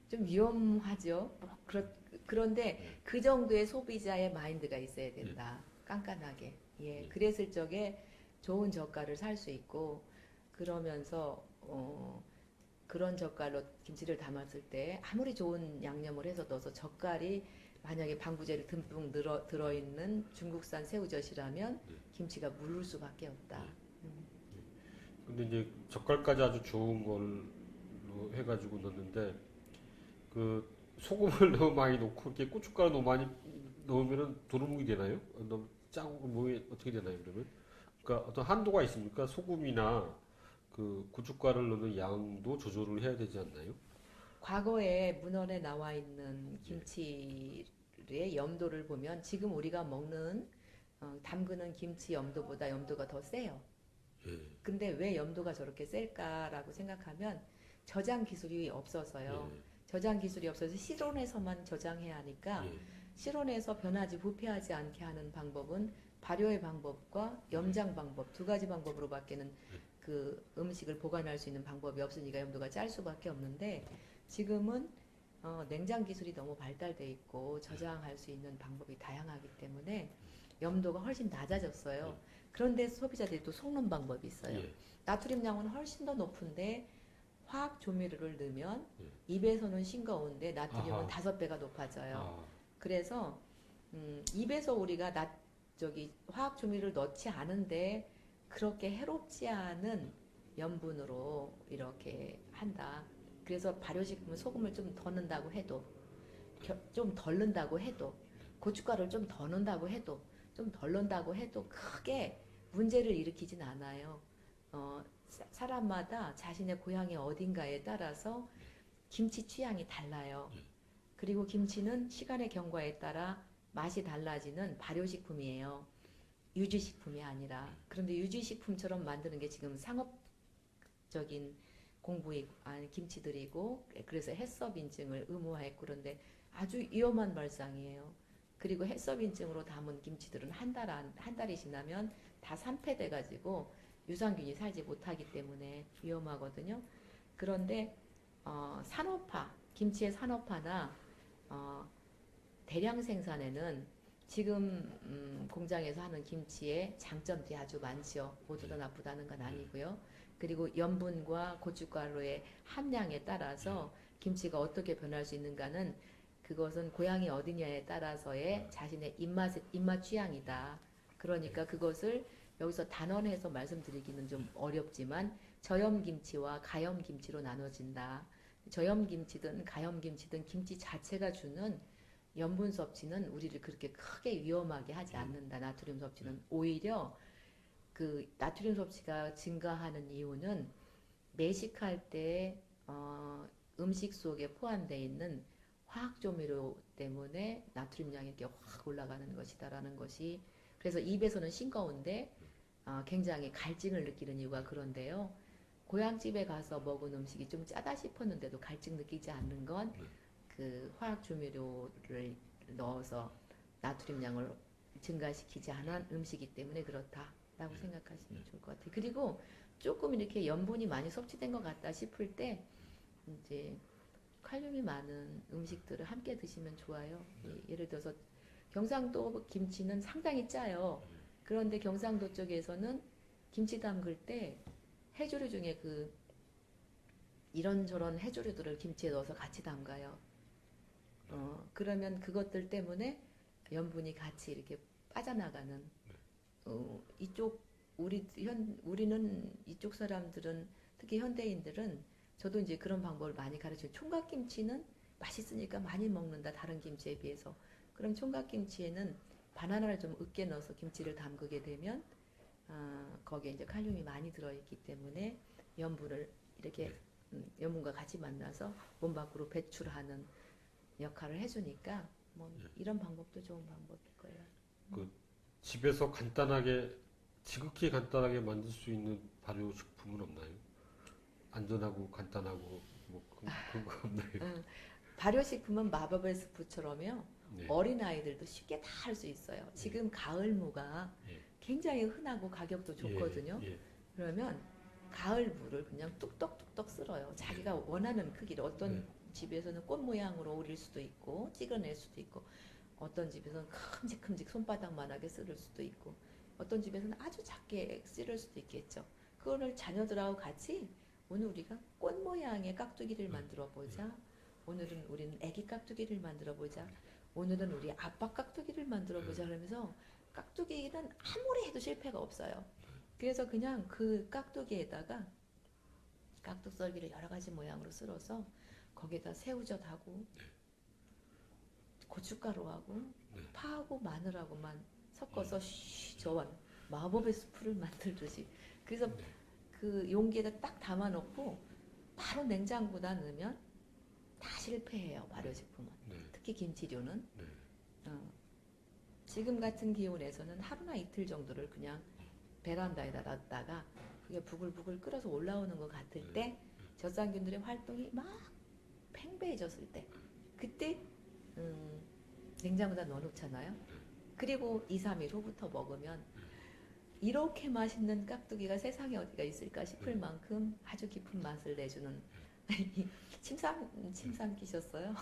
좀 위험하죠. 그런데 그 정도의 소비자의 마인드가 있어야 된다. 깐깐하게. 예. 그랬을 적에 좋은 젓갈을 살 수 있고 그러면서 그런 젓갈로 김치를 담았을 때 아무리 좋은 양념을 해서 넣어서 젓갈이 만약에 방부제를 듬뿍 들어있는 중국산 새우젓이라면 김치가 물을 수밖에 없다. 근데 이제 젓갈까지 아주 좋은 걸로 해가지고 넣는데 그 소금을 너무 많이 넣고 이렇게 고춧가루 너무 많이 넣으면은 도루묵이 되나요? 너무 짜고 뭐 어떻게 되나요 그러면? 그러니까 어떤 한도가 있습니까? 소금이나 그 고춧가루를 넣는 양도 조절을 해야 되지 않나요? 과거에 문헌에 나와 있는 김치의 염도를 보면 지금 우리가 먹는 담그는 김치 염도보다 염도가 더 세요. 예. 근데 왜 염도가 저렇게 셀까라고 생각하면 저장 기술이 없어서요. 예. 저장 기술이 없어서 실온에서만 저장해야 하니까 예. 실온에서 변하지 부패하지 않게 하는 방법은 발효의 방법과 염장 방법 두 가지 방법으로밖에는 그 음식을 보관할 수 있는 방법이 없으니까 염도가 짤 수밖에 없는데 지금은 냉장 기술이 너무 발달돼 있고 저장할 수 있는 방법이 다양하기 때문에 염도가 훨씬 낮아졌어요. 그런데 소비자들이 또 속는 방법이 있어요. 예. 나트륨량은 훨씬 더 높은데 화학 조미료를 넣으면 예. 입에서는 싱거운데 나트륨은 아하. 5배가 높아져요. 아, 그래서 입에서 우리가 화학 조미료를 넣지 않은데 그렇게 해롭지 않은 염분으로 이렇게 한다. 그래서 발효식품은 소금을 좀 더 넣는다고 해도 좀 덜 넣는다고 해도 고춧가루를 좀 더 넣는다고 해도 좀 덜 넣는다고 해도 크게 문제를 일으키진 않아요. 사람마다 자신의 고향이 어딘가에 따라서 김치 취향이 달라요. 그리고 김치는 시간의 경과에 따라 맛이 달라지는 발효식품이에요. 유지식품이 아니라. 그런데 유지식품처럼 만드는 게 지금 상업적인 김치들이고 그래서 해썹 인증을 의무화했고 그런데 아주 위험한 발상이에요. 그리고 해썹 인증으로 담은 김치들은 한 달이 지나면 다 산패돼 가지고 유산균이 살지 못하기 때문에 위험하거든요. 그런데 김치의 산업화나 대량 생산에는 지금 공장에서 하는 김치의 장점들이 아주 많죠. 모두 다 나쁘다는 건 아니고요. 그리고 염분과 고춧가루의 함량에 따라서 김치가 어떻게 변할 수 있는가는 그것은 고향이 어디냐에 따라서의 자신의 입맛 취향이다. 그러니까 그것을 여기서 단언해서 말씀드리기는 좀 어렵지만 저염김치와 가염김치로 나눠진다. 저염김치든 가염김치든 김치 자체가 주는 염분 섭취는 우리를 그렇게 크게 위험하게 하지 않는다. 나트륨 섭취는 오히려 그 나트륨 섭취가 증가하는 이유는 매식할 때 음식 속에 포함되어 있는 화학 조미료 때문에 나트륨량이 이렇게 확 올라가는 것이다라는 것이 그래서 입에서는 싱거운데 굉장히 갈증을 느끼는 이유가 그런데요. 고향집에 가서 먹은 음식이 좀 짜다 싶었는데도 갈증 느끼지 않는 건 그 화학 조미료를 넣어서 나트륨량을 증가시키지 않은 음식이기 때문에 그렇다라고 생각하시면 좋을 것 같아요. 그리고 조금 이렇게 염분이 많이 섭취된 것 같다 싶을 때 이제 칼륨이 많은 음식들을 함께 드시면 좋아요. 예를 들어서 경상도 김치는 상당히 짜요. 그런데 경상도 쪽에서는 김치 담글 때 해조류 중에 이런저런 해조류들을 김치에 넣어서 같이 담가요. 그러면 그것들 때문에 염분이 같이 이렇게 빠져나가는 우리는 이쪽 사람들은 특히 현대인들은 저도 이제 그런 방법을 많이 가르쳐요. 총각김치는 맛있으니까 많이 먹는다. 다른 김치에 비해서. 그럼 총각김치에는 바나나를 좀 으깨 넣어서 김치를 담그게 되면 거기에 이제 칼륨이 많이 들어있기 때문에 염분을 이렇게 연분과 같이 만나서 몸 밖으로 배출하는 역할을 해주니까 뭐 이런 방법도 좋은 방법일 거예요. 그 집에서 간단하게 지극히 간단하게 만들 수 있는 발효식품은 없나요? 안전하고 간단하고 뭐 그런 거 없나요? 응. 발효식품은 마법의 스프처럼요. 네. 어린 아이들도 쉽게 다 할 수 있어요. 지금 가을무가 예. 굉장히 흔하고 가격도 좋거든요. 예. 그러면 가을무를 그냥 뚝떡뚝떡 쓸어요. 자기가 원하는 크기로 어떤 네. 집에서는 꽃 모양으로 오릴 수도 있고 찍어낼 수도 있고 어떤 집에서는 큼직큼직 손바닥만하게 쓸을 수도 있고 어떤 집에서는 아주 작게 쓸을 수도 있겠죠. 그거를 자녀들하고 같이 오늘 우리가 꽃 모양의 깍두기를 만들어 보자. 오늘은 우리는 애기 깍두기를 만들어 보자. 오늘은 우리 아빠 깍두기를 만들어 보자. 그러면서 깍두기는 아무리 해도 실패가 없어요. 그래서 그냥 그 깍두기에다가 깍둑썰기를 여러 가지 모양으로 쓸어서 거기에다 새우젓하고 고춧가루하고 파하고 마늘하고만 섞어서 저온 마법의 수프를 만들듯이 그래서 그 용기에다 딱 담아놓고 바로 냉장고다 넣으면 다 실패해요. 발효식품은. 네. 특히 김치류는. 네. 지금 같은 기온에서는 하루나 이틀 정도를 그냥 베란다에다 놨다가 그게 부글부글 끓어서 올라오는 것 같을 때 젖산균들의 활동이 막 팽배해졌을 때 그때 냉장고에다 넣어놓잖아요. 그리고 2, 3일 후부터 먹으면 이렇게 맛있는 깍두기가 세상에 어디가 있을까 싶을 만큼 아주 깊은 맛을 내주는 침 삼키셨어요?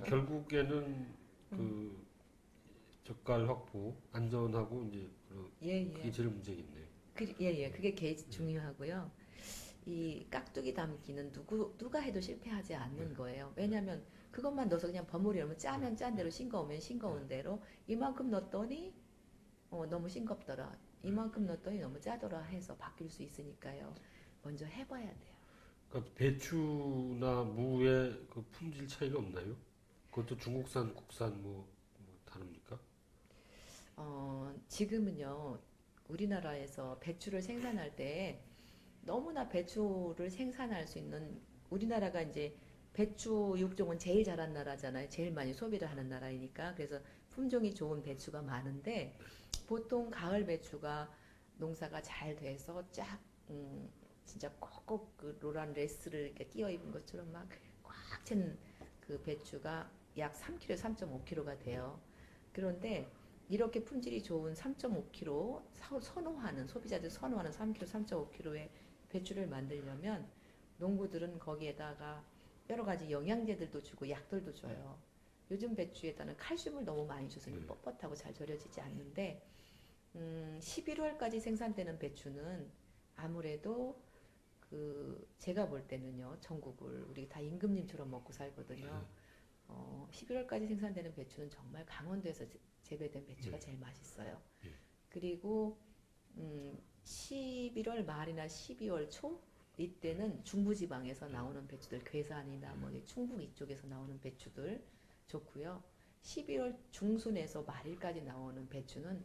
결국에는 그 젓갈 확보, 안전하고 이제 그게 제일 문제겠네요. 그게 제일 중요하고요. 이 깍두기 담기는 누가 해도 실패하지 않는 거예요. 왜냐하면 그것만 넣어서 그냥 버무리 넣으면 짜면 짠 대로 싱거우면 싱거운 대로 이만큼 넣었더니 너무 싱겁더라. 이만큼 넣었더니 너무 짜더라 해서 바뀔 수 있으니까요. 먼저 해봐야 돼요. 그러니까 배추나 무의 그 품질 차이가 없나요? 그것도 중국산, 국산 뭐 다릅니까? 지금은요, 우리나라에서 배추를 생산할 때 너무나 배추를 생산할 수 있는 우리나라가 이제 배추 육종은 제일 잘한 나라잖아요. 제일 많이 소비를 하는 나라이니까. 그래서 품종이 좋은 배추가 많은데 보통 가을 배추가 농사가 잘 돼서 쫙 진짜 꼭꼭 그 로란 레스를 이렇게 끼어 입은 것처럼 막 꽉 찬 그 배추가 약 3kg, 3.5kg가 돼요. 그런데 이렇게 품질이 좋은 3.5kg 소비자들 선호하는 3kg, 3.5kg의 배추를 만들려면 농부들은 거기에다가 여러 가지 영양제들도 주고 약들도 줘요. 요즘 배추에다는 칼슘을 너무 많이 줘서 뻣뻣하고 잘 절여지지 않는데 11월까지 생산되는 배추는 아무래도 그 제가 볼 때는요, 전국을 우리 다 임금님처럼 먹고 살거든요. 11월까지 생산되는 배추는 정말 강원도에서 재배된 배추가 제일 맛있어요. 그리고 11월 말이나 12월 초 이때는 중부지방에서 나오는 배추들, 괴산이나 뭐 충북 이쪽에서 나오는 배추들 좋고요. 12월 중순에서 말일까지 나오는 배추는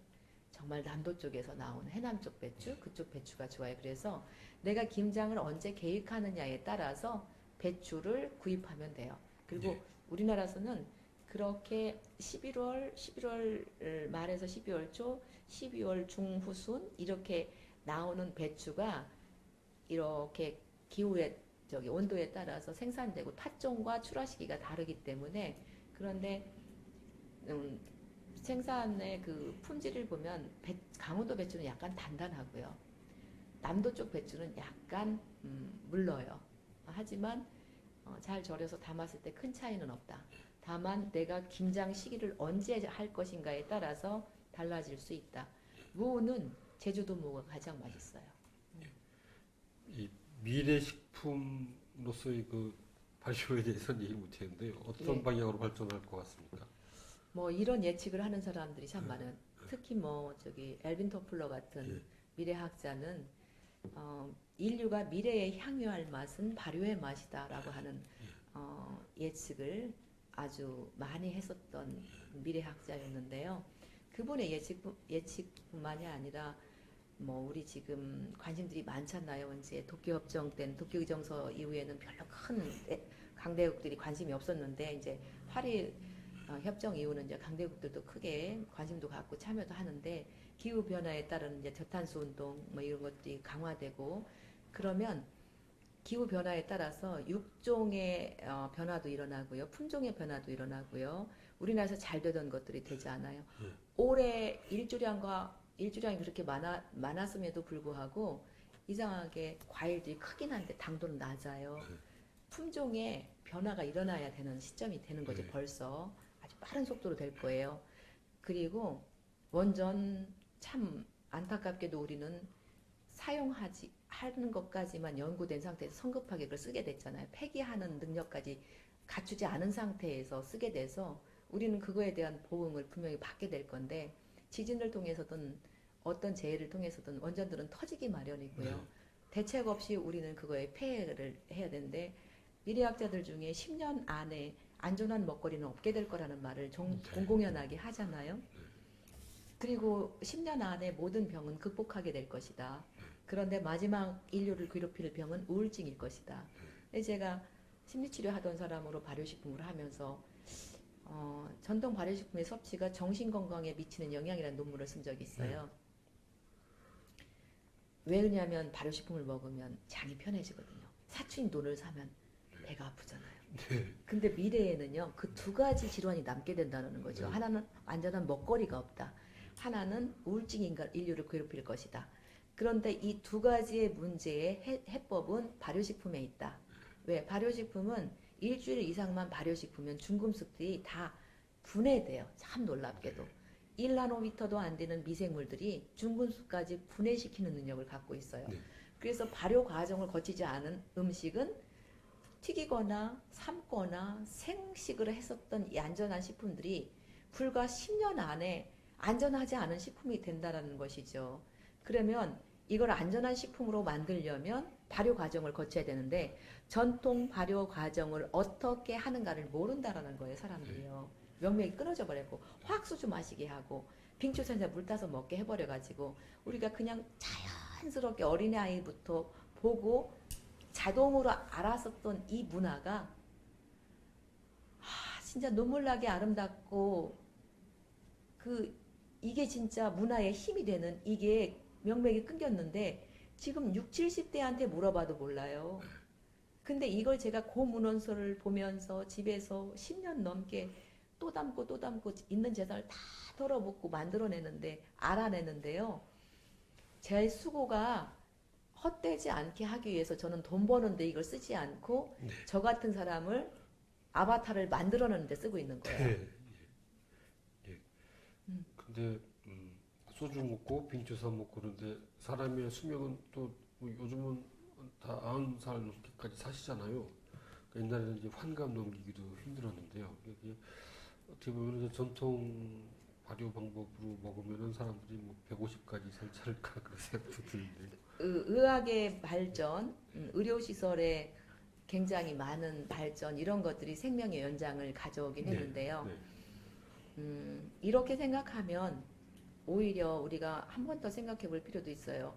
정말 남도 쪽에서 나오는 해남 쪽 배추, 그쪽 배추가 좋아요. 그래서 내가 김장을 언제 계획하느냐에 따라서 배추를 구입하면 돼요. 그리고 우리나라에서는 그렇게 11월 말에서 12월 초, 12월 중후순 이렇게 나오는 배추가 이렇게 기후에 온도에 따라서 생산되고 팥종과 출하 시기가 다르기 때문에 그런데 생산의 그 품질을 보면 강원도 배추는 약간 단단하고요. 남도 쪽 배추는 약간 물러요. 하지만 잘 절여서 담았을 때 큰 차이는 없다. 다만 내가 김장 시기를 언제 할 것인가에 따라서 달라질 수 있다. 무는 제주도 무가 가장 맛있어요. 이 미래식품으로서의 그 발효에 대해서는 얘기 못했는데 어떤 방향으로 발전할 것 같습니까? 뭐 이런 예측을 하는 사람들이 참 많아요. 특히 뭐 엘빈 토플러 같은 미래학자는 인류가 미래에 향유할 맛은 발효의 맛이다라고 하는 예측을 아주 많이 했었던 미래학자였는데요. 그분의 예측뿐만이 아니라 뭐 우리 지금 관심들이 많잖아요. 이제 도쿄협정 때는 도쿄의정서 이후에는 별로 큰 강대국들이 관심이 없었는데 이제 파리 협정 이후는 이제 강대국들도 크게 관심도 갖고 참여도 하는데 기후 변화에 따른 이제 저탄소 운동 뭐 이런 것들이 강화되고 그러면 기후 변화에 따라서 육종의 변화도 일어나고요, 품종의 변화도 일어나고요. 우리나라에서 잘 되던 것들이 되지 않아요. 올해 일주량이 그렇게 많았음에도 불구하고 이상하게 과일들이 크긴 한데 당도는 낮아요. 품종의 변화가 일어나야 되는 시점이 되는 거죠. 벌써 아주 빠른 속도로 될 거예요. 그리고 원전 참 안타깝게도 우리는 사용하지 하는 것까지만 연구된 상태에서 성급하게 그걸 쓰게 됐잖아요. 폐기하는 능력까지 갖추지 않은 상태에서 쓰게 돼서 우리는 그거에 대한 보응을 분명히 받게 될 건데 지진을 통해서든 어떤 재해를 통해서든 원전들은 터지기 마련이고요. 대책 없이 우리는 그거에 폐해를 해야 되는데 미래학자들 중에 10년 안에 안전한 먹거리는 없게 될 거라는 말을 공공연하게 하잖아요. 그리고 10년 안에 모든 병은 극복하게 될 것이다. 그런데 마지막 인류를 괴롭힐 병은 우울증일 것이다. 제가 심리치료 하던 사람으로 발효식품을 하면서 전통 발효식품의 섭취가 정신건강에 미치는 영향이라는 논문을 쓴 적이 있어요. 왜냐하면 발효식품을 먹으면 장이 편해지거든요. 사춘인 돈을 사면 배가 아프잖아요. 근데 미래에는요, 그 두 가지 질환이 남게 된다는 거죠. 하나는 안전한 먹거리가 없다. 하나는 우울증이 인류를 괴롭힐 것이다. 그런데 이 두 가지의 문제의 해법은 발효식품에 있다. 왜? 발효식품은 일주일 이상만 발효식품은 중금속들이 다 분해돼요. 참 놀랍게도. 1나노미터도 안 되는 미생물들이 중금속까지 분해시키는 능력을 갖고 있어요. 그래서 발효 과정을 거치지 않은 음식은 튀기거나 삶거나 생식을 했었던 이 안전한 식품들이 불과 10년 안에 안전하지 않은 식품이 된다는 것이죠. 그러면 이걸 안전한 식품으로 만들려면 발효 과정을 거쳐야 되는데 전통 발효 과정을 어떻게 하는가를 모른다라는 거예요, 사람들이요. 명맥이 끊어져 버렸고 화학수주 마시게 하고 빙초산에 물 타서 먹게 해버려가지고 우리가 그냥 자연스럽게 어린아이부터 보고 자동으로 알았었던 이 문화가 진짜 눈물나게 아름답고 이게 진짜 문화의 힘이 되는 이게 명맥이 끊겼는데 지금 60, 70대한테 물어봐도 몰라요. 근데 이걸 제가 고문헌서를 보면서 집에서 10년 넘게 또 담고 또 담고 있는 재산을 다 덜어붓고 만들어내는데 알아내는데요. 제 수고가 헛되지 않게 하기 위해서 저는 돈 버는데 이걸 쓰지 않고 저 같은 사람을 아바타를 만들어내는데 쓰고 있는 거예요. 근데 소주 먹고 빙초산 먹고 그런데 사람의 수명은 또뭐 요즘은 다 90살 넘게까지 사시잖아요. 그러니까 옛날에는 이제 환갑 넘기기도 힘들었는데요. 이게 어떻게 보면 이제 전통 발효 방법으로 먹으면은 사람들이 뭐 150까지 살지 않을까 그런 생각도 드는데. 의학의 발전, 의료시설의 굉장히 많은 발전 이런 것들이 생명의 연장을 가져오긴 했는데요. 이렇게 생각하면 오히려 우리가 한 번 더 생각해 볼 필요도 있어요.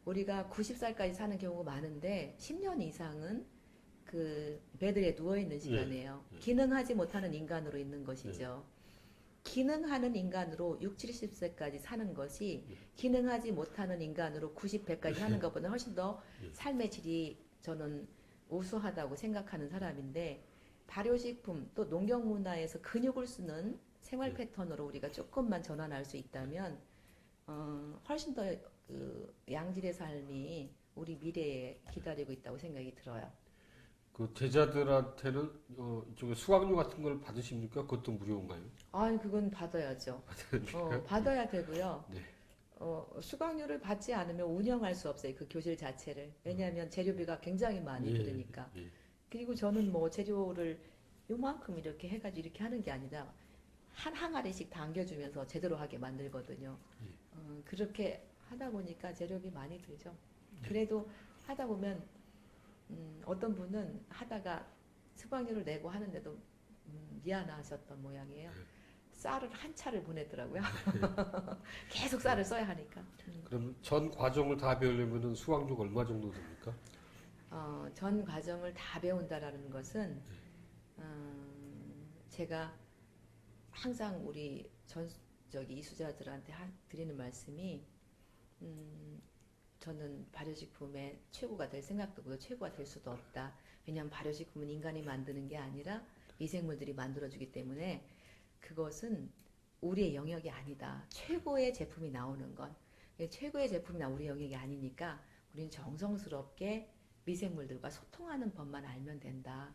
우리가 90살까지 사는 경우가 많은데 10년 이상은 그 베드에 누워있는 시간이에요. 기능하지 못하는 인간으로 있는 것이죠. 기능하는 인간으로 60, 70세까지 사는 것이 기능하지 못하는 인간으로 90, 100까지 사는 것보다 훨씬 더 삶의 질이 저는 우수하다고 생각하는 사람인데 발효식품 또 농경문화에서 근육을 쓰는 생활 패턴으로 우리가 조금만 전환할 수 있다면 훨씬 더 그 양질의 삶이 우리 미래에 기다리고 있다고 생각이 들어요. 그 제자들한테는 이쪽에 수강료 같은 걸 받으십니까? 그것도 무료인가요? 아니 그건 받아야죠. 받아야 되고요. 네. 수강료를 받지 않으면 운영할 수 없어요. 그 교실 자체를. 왜냐하면 재료비가 굉장히 많이 들으니까. 그리고 저는 뭐 재료를 요만큼 이렇게 해가지고 이렇게 하는 게 아니라 한 항아리씩 당겨주면서 제대로 하게 만들거든요. 그렇게 하다 보니까 재료비 많이 들죠. 그래도 하다 보면 어떤 분은 하다가 수강료를 내고 하는데도 미안하셨던 모양이에요. 쌀을 한 차를 보냈더라고요. 계속 쌀을 써야 하니까. 그럼 전 과정을 다 배우려면은 수강료가 얼마 정도 듭니까? 전 과정을 다 배운다라는 것은 제가 항상 우리 저기 이수자들한테 드리는 말씀이 저는 발효식품의 최고가 될 생각도 없고 최고가 될 수도 없다. 왜냐하면 발효식품은 인간이 만드는 게 아니라 미생물들이 만들어주기 때문에 그것은 우리의 영역이 아니다. 최고의 제품이 나오는 건 최고의 제품이 우리 영역이 아니니까 우리는 정성스럽게 미생물들과 소통하는 법만 알면 된다.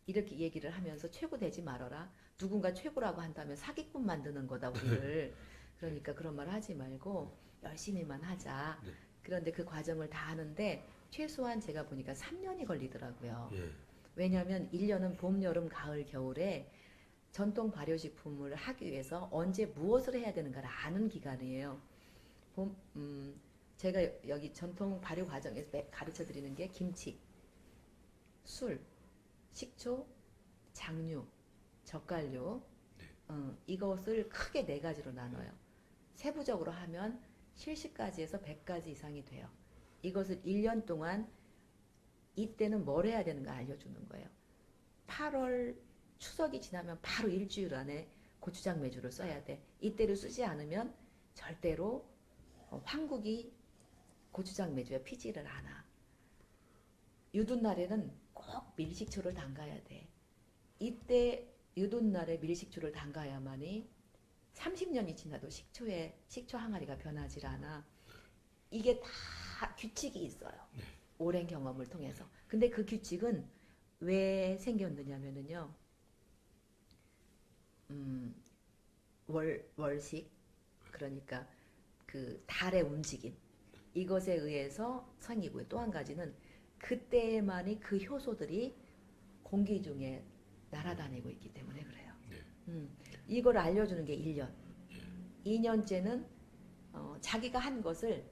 이렇게 얘기를 하면서 최고 되지 말아라. 누군가 최고라고 한다면 사기꾼 만드는 거다 우리를. 그러니까 그런 말 하지 말고 열심히만 하자. 그런데 그 과정을 다 하는데 최소한 제가 보니까 3년이 걸리더라고요. 왜냐하면 1년은 봄, 여름, 가을, 겨울에 전통 발효식품을 하기 위해서 언제 무엇을 해야 되는가를 아는 기간이에요. 제가 여기 전통 발효 과정에서 가르쳐 드리는 게 김치, 술, 식초, 장류, 젓갈류, 이것을 크게 4가지로 나눠요. 세부적으로 하면 70가지에서 100가지 이상이 돼요. 이것을 1년 동안 이때는 뭘 해야 되는가 알려주는 거예요. 8월 추석이 지나면 바로 일주일 안에 고추장 메주를 써야 돼. 이때를 쓰지 않으면 절대로 황국이 고추장 메주에 피지를 않아. 유둔날에는 꼭 밀식초를 담가야 돼. 이때 유둔날에 밀식초를 담가야만이 30년이 지나도 식초 항아리가 변하지 않아. 이게 다 규칙이 있어요. 오랜 경험을 통해서. 근데 그 규칙은 왜 생겼느냐면요. 월식, 그러니까 그 달의 움직임, 이것에 의해서 생기고요. 또 한 가지는 그때만이 그 효소들이 공기 중에 날아다니고 있기 때문에 그래요. 이걸 알려주는 게 1년. 2년째는 자기가 한 것을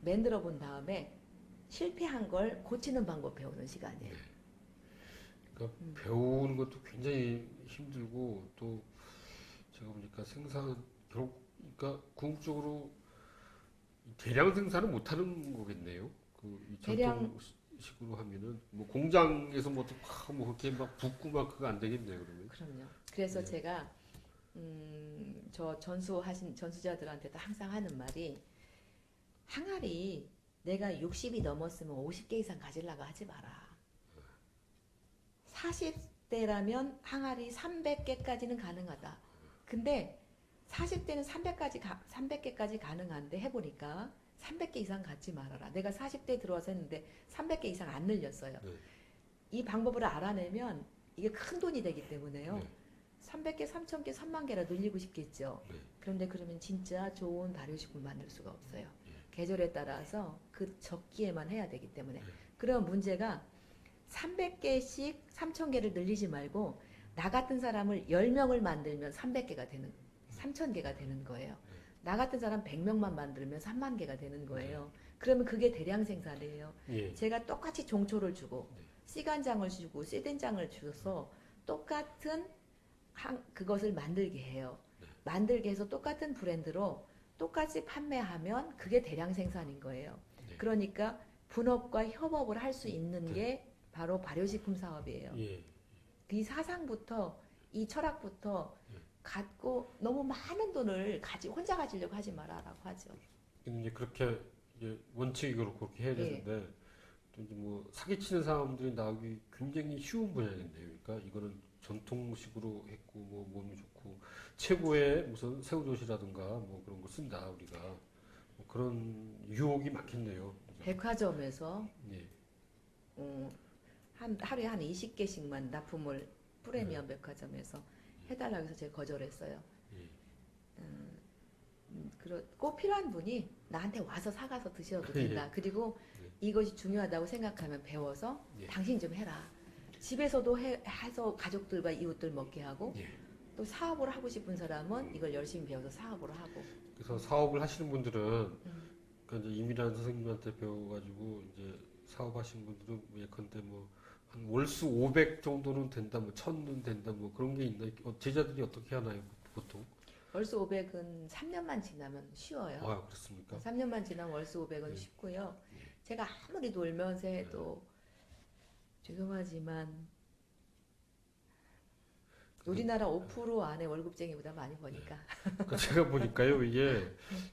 만들어 본 다음에 실패한 걸 고치는 방법 배우는 시간이에요. 그러니까 배우는 것도 굉장히 힘들고 또 제가 보니까 생산 그러니까 궁극적으로 대량 생산은 못하는 거겠네요. 그 전통식으로 하면은 뭐 공장에서 뭐 그렇게 막 붓고 막 그거 안 되겠네요. 그러면. 그럼요. 그래서 제가 저 전수자들한테도 항상 하는 말이 항아리 내가 60이 넘었으면 50개 이상 가지려고 하지 마라. 40대라면 항아리 300개까지는 가능하다. 근데 40대는 300개까지 가능한데 해보니까 300개 이상 갖지 말아라. 내가 40대 들어와서 했는데 300개 이상 안 늘렸어요. 이 방법을 알아내면 이게 큰 돈이 되기 때문에요. 300개, 3000개, 3만 개라 늘리고 싶겠죠. 그런데 그러면 진짜 좋은 발효식품 만들 수가 없어요. 계절에 따라서 그 적기에만 해야 되기 때문에. 그럼 문제가 300개씩 3000개를 늘리지 말고 나 같은 사람을 10명을 만들면 300개가 되는 3000개가 되는 거예요. 나 같은 사람 100명만 만들면 3만 개가 되는 거예요. 그러면 그게 대량 생산이에요. 제가 똑같이 종초를 주고 씨간장을 주고 씨된장을 줘서 똑같은 그것을 만들게 해요. 만들게 해서 똑같은 브랜드로 똑같이 판매하면 그게 대량 생산인 거예요. 그러니까 분업과 협업을 할 수 있는 게 바로 발효식품 사업이에요. 이 사상부터 이 철학부터 갖고 너무 많은 돈을 혼자 가지려고 하지 마라라고 하죠. 이제 그렇게 이제 원칙으로 그렇게 해야 되는데 또 이제 뭐 사기치는 사람들이 나오기 굉장히 쉬운 분야인데요. 그러니까 이거는 전통식으로 했고 뭐 몸이 좋고 최고의 무슨 새우젓이라든가 뭐 그런 거 쓴다 우리가 뭐 그런 유혹이 많겠네요. 백화점에서 하루에 한 20개씩만 납품을 프리미엄 백화점에서 해달라고 해서 제가 거절했어요. 꼭 필요한 분이 나한테 와서 사가서 드셔도 된다. 그리고 이것이 중요하다고 생각하면 배워서 당신 좀 해라. 집에서도 해서 가족들과 이웃들 먹게 하고 또 사업을 하고 싶은 사람은 이걸 열심히 배워서 사업을 하고. 그래서 사업을 하시는 분들은 그러니까 이제 이미란 선생님한테 배워가지고 이제 사업하시는 분들은 예컨대 뭐 한 월수 500 정도는 된다, 뭐 1000은 된다, 뭐 그런 게 있나? 제자들이 어떻게 하나요, 보통? 월수 500은 3년만 지나면 쉬워요. 아, 그렇습니까? 3년만 지나면 월수 500은 네. 쉽고요. 제가 아무리 놀면서 해도 죄송하지만 우리나라 5% 안에 월급쟁이보다 많이 버니까. 그러니까 제가 보니까요, 이게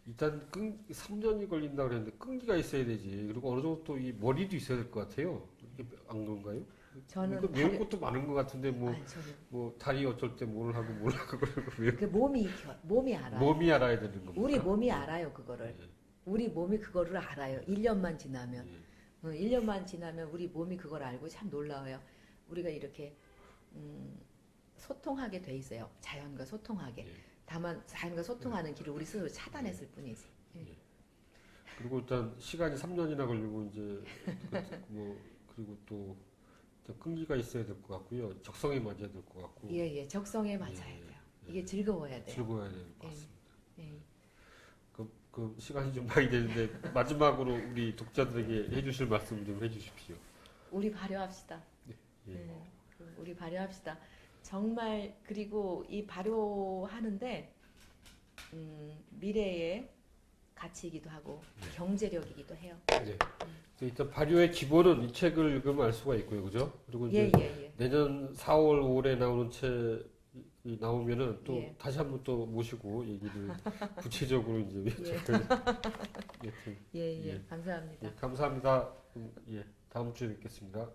일단 3년이 걸린다 그랬는데 끈기가 있어야 되지. 그리고 어느 정도 또 이 머리도 있어야 될 것 같아요. 이게 안 그런가요? 저는 이거 외울 것도 많은 것 같은데 아니, 저는 뭐 다리 어쩔 때 뭘 하고 뭘 하고 그러고 외우 그 몸이 알아요. 몸이 알아야 되는 겁니다. 우리 몸이 알아요, 그거를. 예, 우리 몸이 그거를 알아요. 1년만 지나면. 예. 1년만 지나면 우리 몸이 그걸 알고 참 놀라워요. 우리가 이렇게 소통하게 돼 있어요. 자연과 소통하게. 예. 다만 자연과 소통하는 길을 우리 스스로 차단했을 뿐이지. 그리고 일단 시간이 3년이나 걸리고 이제 뭐 그리고 또 일단 끈기가 있어야 될 것 같고요. 적성에 맞아야 될 것 같고. 예, 적성에 맞아야 예, 돼요. 이게 즐거워야 돼요. 즐거워야 될 것 예. 같습니다. 예. 그 시간이 좀 많이 되는데 마지막으로 우리 독자들에게 해주실 말씀 좀 해주십시오. 우리 발효합시다. 예. 우리 발효합시다. 정말 그리고 이 발효하는데 미래의 가치이기도 하고 경제력이기도 해요. 네. 일단 발효의 기본은 이 책을 읽으면 알 수가 있고요, 그죠? 그리고 이제 예. 내년 4월, 5월에 나오는 책이 나오면은 또 예. 다시 한번 또 모시고 얘기를 구체적으로 이제 예. 예. 감사합니다. 감사합니다. 다음 주에 뵙겠습니다.